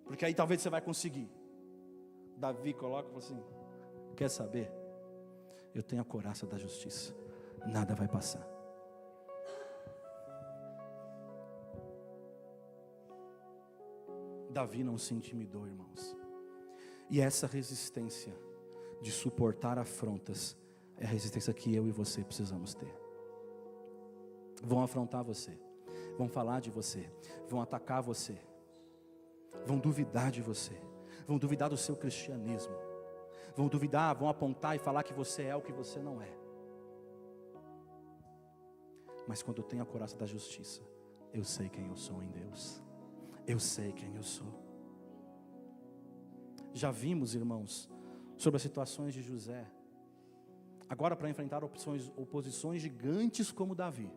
A: Porque aí talvez você vai conseguir. Davi coloca e fala assim, quer saber? Eu tenho a couraça da justiça. Nada vai passar. Davi não se intimidou, irmãos. E essa resistência de suportar afrontas é a resistência que eu e você precisamos ter. Vão afrontar você, vão falar de você, vão atacar você, vão duvidar de você, vão duvidar do seu cristianismo, vão duvidar, vão apontar e falar que você é o que você não é. Mas quando eu tenho a couraça da justiça, eu sei quem eu sou em Deus. Eu sei quem eu sou. Já vimos, irmãos, sobre as situações de José. Agora, para enfrentar oposições gigantes como Davi,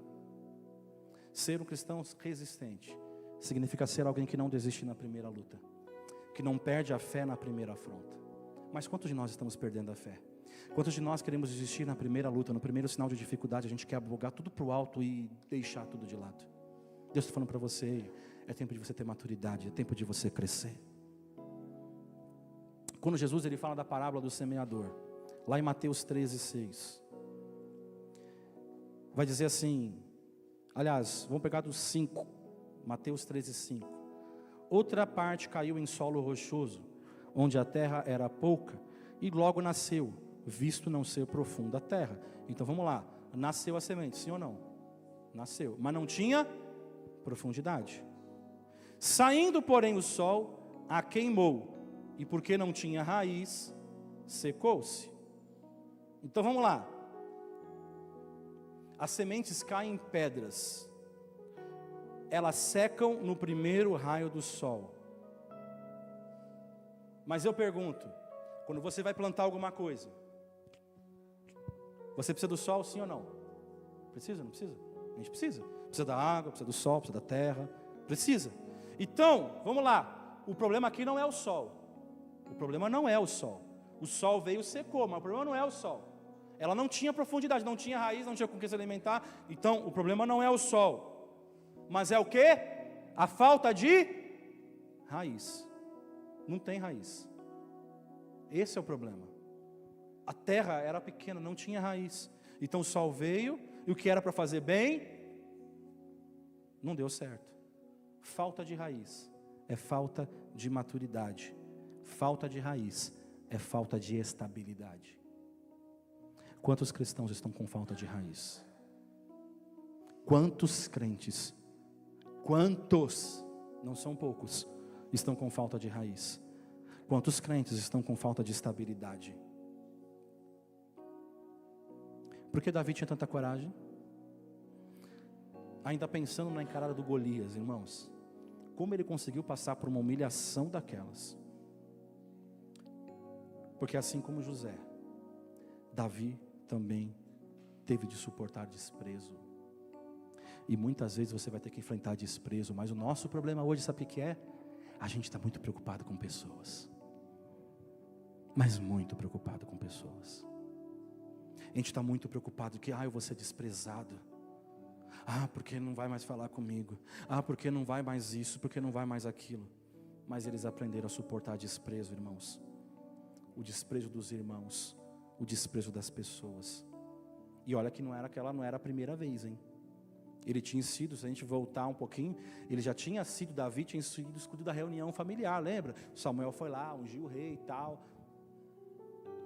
A: ser um cristão resistente significa ser alguém que não desiste na primeira luta, que não perde a fé na primeira afronta. Mas quantos de nós estamos perdendo a fé? Quantos de nós queremos desistir na primeira luta, no primeiro sinal de dificuldade? A gente quer abogar tudo para o alto e deixar tudo de lado. Deus está falando para você, é tempo de você ter maturidade, é tempo de você crescer. Quando Jesus ele fala da parábola do semeador, lá em Mateus 13:6, vai dizer assim, aliás, vamos pegar dos 5, Mateus 13:5. Outra parte caiu em solo rochoso, onde a terra era pouca, e logo nasceu, visto não ser profunda a terra. Então vamos lá, nasceu a semente, sim ou não? Nasceu, mas não tinha profundidade. Saindo, porém, o sol a queimou, e porque não tinha raiz, secou-se. Então vamos lá. As sementes caem em pedras. Elas secam no primeiro raio do sol. Mas eu pergunto, quando você vai plantar alguma coisa, você precisa do sol, sim ou não? Precisa, não precisa? A gente precisa. Precisa da água, precisa do sol, precisa da terra. Precisa. Então, vamos lá. O problema aqui não é o sol. O problema não é o sol. O sol veio e secou, mas o problema não é o sol. Ela não tinha profundidade, não tinha raiz, não tinha com que se alimentar. Então, o problema não é o sol. Mas é o quê? A falta de raiz. Não tem raiz. Esse é o problema. A terra era pequena, não tinha raiz. Então o sol veio, e o que era para fazer bem, não deu certo. Falta de raiz é falta de maturidade. Falta de raiz é falta de estabilidade. Quantos cristãos estão com falta de raiz? Quantos crentes, quantos, não são poucos, estão com falta de raiz? Quantos crentes estão com falta de estabilidade? Por que Davi tinha tanta coragem? Ainda pensando na encarada do Golias, irmãos, como ele conseguiu passar por uma humilhação daquelas? Porque assim como José, Davi também teve de suportar desprezo. E muitas vezes você vai ter que enfrentar desprezo, mas o nosso problema hoje, sabe o que é? A gente está muito preocupado com pessoas. Mas muito preocupado com pessoas. A gente está muito preocupado que, eu vou ser desprezado. Porque não vai mais falar comigo. Porque não vai mais isso, porque não vai mais aquilo. Mas eles aprenderam a suportar desprezo, irmãos. O desprezo dos irmãos, o desprezo das pessoas. E olha que não era a primeira vez, hein? Ele tinha sido, se a gente voltar um pouquinho, ele já tinha sido, Davi tinha sido escudo da reunião familiar, lembra? Samuel foi lá, ungiu o rei e tal.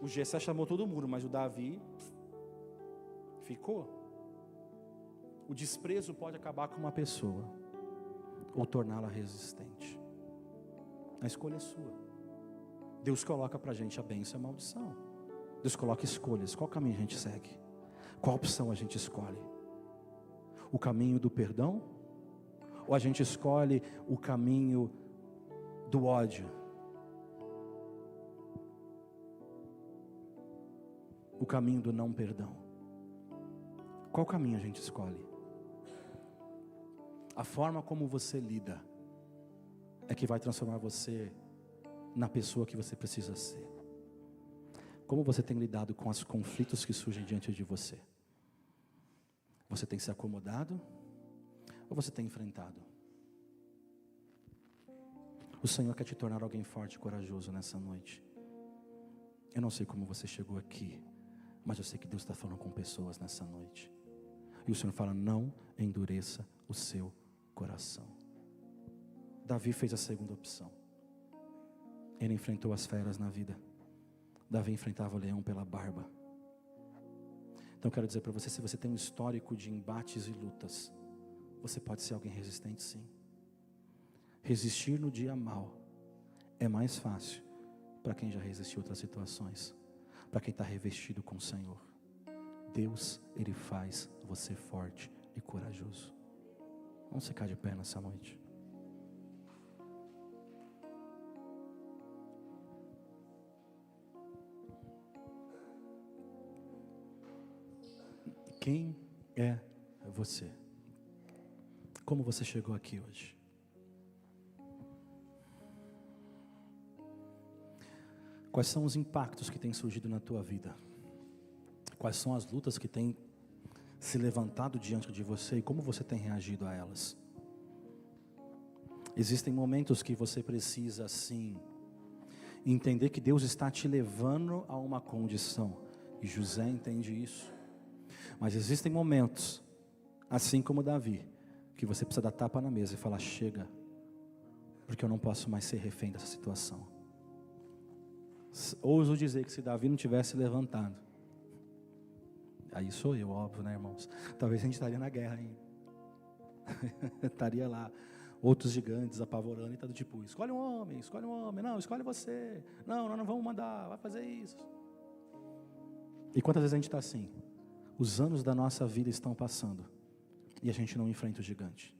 A: O Jessé chamou todo mundo, mas o Davi ficou. O desprezo pode acabar com uma pessoa, ou torná-la resistente. A escolha é sua. Deus coloca para a gente a bênção e a maldição. Deus coloca escolhas. Qual caminho a gente segue? Qual opção a gente escolhe? O caminho do perdão? Ou a gente escolhe o caminho do ódio? O caminho do não perdão? Qual caminho a gente escolhe? A forma como você lida é que vai transformar você na pessoa que você precisa ser. Como você tem lidado com os conflitos que surgem diante de você? Você tem se acomodado ou você tem enfrentado? O Senhor quer te tornar alguém forte e corajoso nessa noite. Eu não sei como você chegou aqui, mas eu sei que Deus está falando com pessoas nessa noite. E o Senhor fala: não endureça o seu coração. Davi fez a segunda opção. Ele enfrentou as feras na vida. Davi enfrentava o leão pela barba. Então eu quero dizer para você, se você tem um histórico de embates e lutas, você pode ser alguém resistente, sim. Resistir no dia mau é mais fácil para quem já resistiu a outras situações, para quem está revestido com o Senhor. Deus, Ele faz você forte e corajoso. Vamos ficar de pé nessa noite. Quem é você? Como você chegou aqui hoje? Quais são os impactos que têm surgido na tua vida? Quais são as lutas que têm se levantado diante de você e como você tem reagido a elas? Existem momentos que você precisa, sim, entender que Deus está te levando a uma condição. E José entende isso. Mas existem momentos, assim como Davi, que você precisa dar tapa na mesa e falar: chega, porque eu não posso mais ser refém dessa situação. Ouso dizer que se Davi não tivesse levantado, aí sou eu, óbvio, né, irmãos? Talvez a gente estaria na guerra ainda. Estaria lá, outros gigantes apavorando e tá do tipo: escolhe um homem, não, escolhe você. Não, nós não vamos mandar, vai fazer isso. E quantas vezes a gente está assim? Os anos da nossa vida estão passando e a gente não enfrenta o gigante.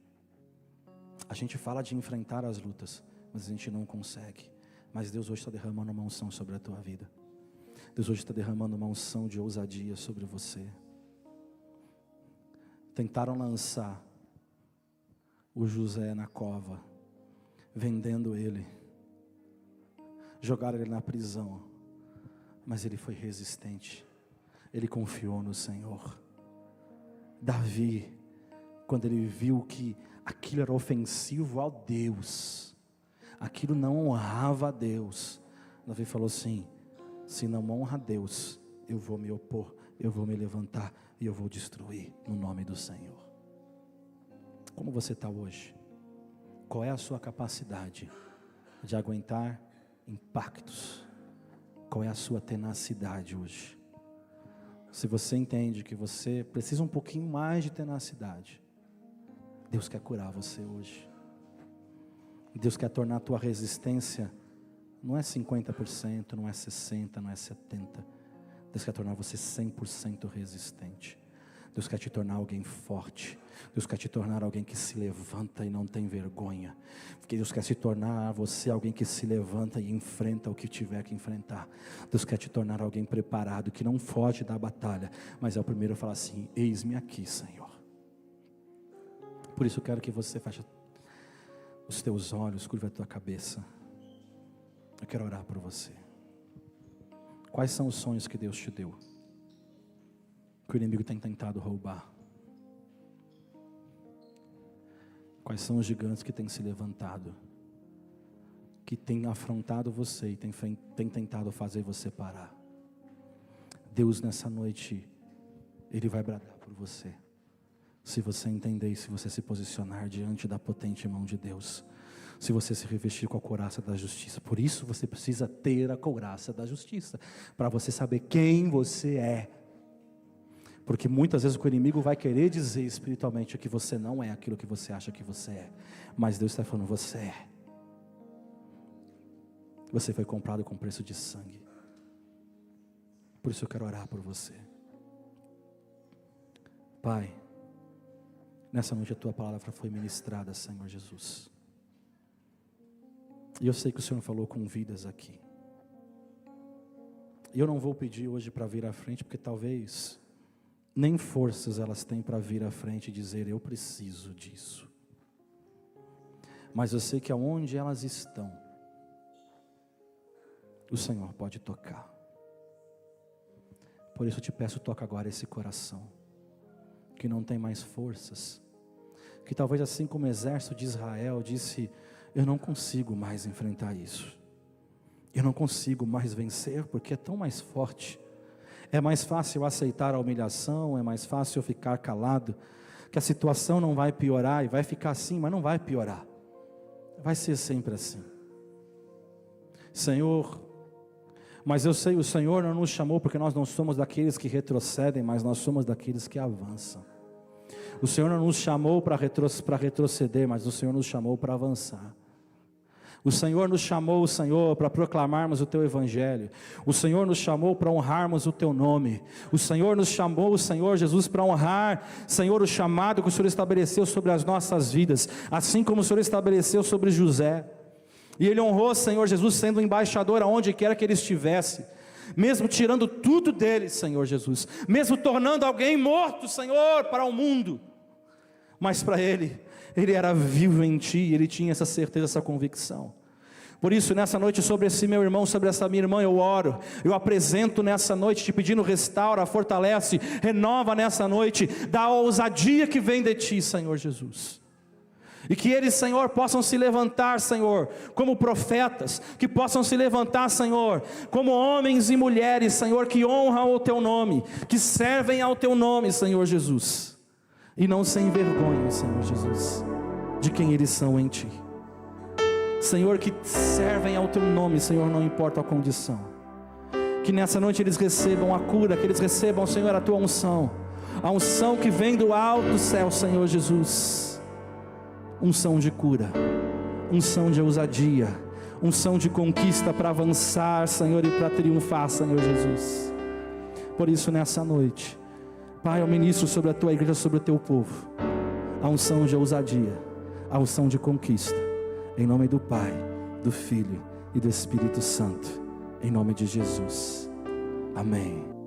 A: A gente fala de enfrentar as lutas, mas a gente não consegue. Mas Deus hoje está derramando uma unção sobre a tua vida. Deus hoje está derramando uma unção de ousadia sobre você. Tentaram lançar o José na cova, vendendo ele, jogaram ele na prisão, mas ele foi resistente. Ele confiou no Senhor. Davi, quando ele viu que aquilo era ofensivo ao Deus, aquilo não honrava a Deus, Davi falou assim: se não honra a Deus, eu vou me opor, eu vou me levantar e eu vou destruir no nome do Senhor. Como você está hoje? Qual é a sua capacidade de aguentar impactos? Qual é a sua tenacidade hoje? Se você entende que você precisa um pouquinho mais de tenacidade, Deus quer curar você hoje. Deus quer tornar a tua resistência, não é 50%, não é 60%, não é 70%. Deus quer tornar você 100% resistente. Deus quer te tornar alguém forte. Deus quer te tornar alguém que se levanta e não tem vergonha. Porque Deus quer se tornar você alguém que se levanta e enfrenta o que tiver que enfrentar. Deus quer te tornar alguém preparado, que não foge da batalha, mas é o primeiro a falar assim: eis-me aqui, Senhor. Por isso eu quero que você feche os teus olhos, curva a tua cabeça. Eu quero orar por você. Quais são os sonhos que Deus te deu, que o inimigo tem tentado roubar? Quais são os gigantes que têm se levantado, que têm afrontado você e têm tentado fazer você parar? Deus nessa noite, Ele vai bradar por você. Se você entender e se você se posicionar diante da potente mão de Deus, se você se revestir com a couraça da justiça. Por isso você precisa ter a couraça da justiça, para você saber quem você é. Porque muitas vezes o inimigo vai querer dizer espiritualmente que você não é aquilo que você acha que você é. Mas Deus está falando: você é. Você foi comprado com preço de sangue. Por isso eu quero orar por você. Pai, nessa noite a Tua palavra foi ministrada, Senhor Jesus. E eu sei que o Senhor falou com vidas aqui. E eu não vou pedir hoje para vir à frente, porque talvez nem forças elas têm para vir à frente e dizer, eu preciso disso. Mas eu sei que aonde elas estão, o Senhor pode tocar. Por isso eu te peço, toca agora esse coração, que não tem mais forças, que talvez assim como o exército de Israel disse, eu não consigo mais enfrentar isso, eu não consigo mais vencer, porque é tão mais forte, é mais fácil aceitar a humilhação, é mais fácil ficar calado, que a situação não vai piorar, e vai ficar assim, mas não vai piorar, vai ser sempre assim. Senhor, mas eu sei, o Senhor não nos chamou porque nós não somos daqueles que retrocedem, mas nós somos daqueles que avançam. O Senhor não nos chamou para retroceder, mas o Senhor nos chamou para avançar. O Senhor nos chamou, Senhor, para proclamarmos o Teu Evangelho. O Senhor nos chamou para honrarmos o Teu nome. O Senhor nos chamou, Senhor Jesus, para honrar, Senhor, o chamado que o Senhor estabeleceu sobre as nossas vidas, assim como o Senhor estabeleceu sobre José. E Ele honrou, Senhor Jesus, sendo embaixador aonde quer que Ele estivesse, mesmo tirando tudo dele, Senhor Jesus, mesmo tornando alguém morto, Senhor, para o mundo, mas para Ele era vivo em Ti, Ele tinha essa certeza, essa convicção. Por isso nessa noite sobre esse meu irmão, sobre essa minha irmã eu oro, eu apresento nessa noite te pedindo, restaura, fortalece, renova nessa noite, dá a ousadia que vem de Ti, Senhor Jesus. E que eles, Senhor, possam se levantar, Senhor, como profetas, que possam se levantar, Senhor, como homens e mulheres, Senhor, que honram o Teu nome, que servem ao Teu nome, Senhor Jesus, e não se envergonham, Senhor Jesus, de quem eles são em Ti. Senhor, que servem ao Teu nome, Senhor, não importa a condição. Que nessa noite eles recebam a cura, que eles recebam, Senhor, a Tua unção, a unção que vem do alto céu, Senhor Jesus. Unção de cura, unção de ousadia, unção de conquista para avançar, Senhor, e para triunfar, Senhor Jesus. Por isso nessa noite, Pai, eu ministro sobre a Tua igreja, sobre o Teu povo, a unção de ousadia, a unção de conquista, em nome do Pai, do Filho e do Espírito Santo, em nome de Jesus, amém.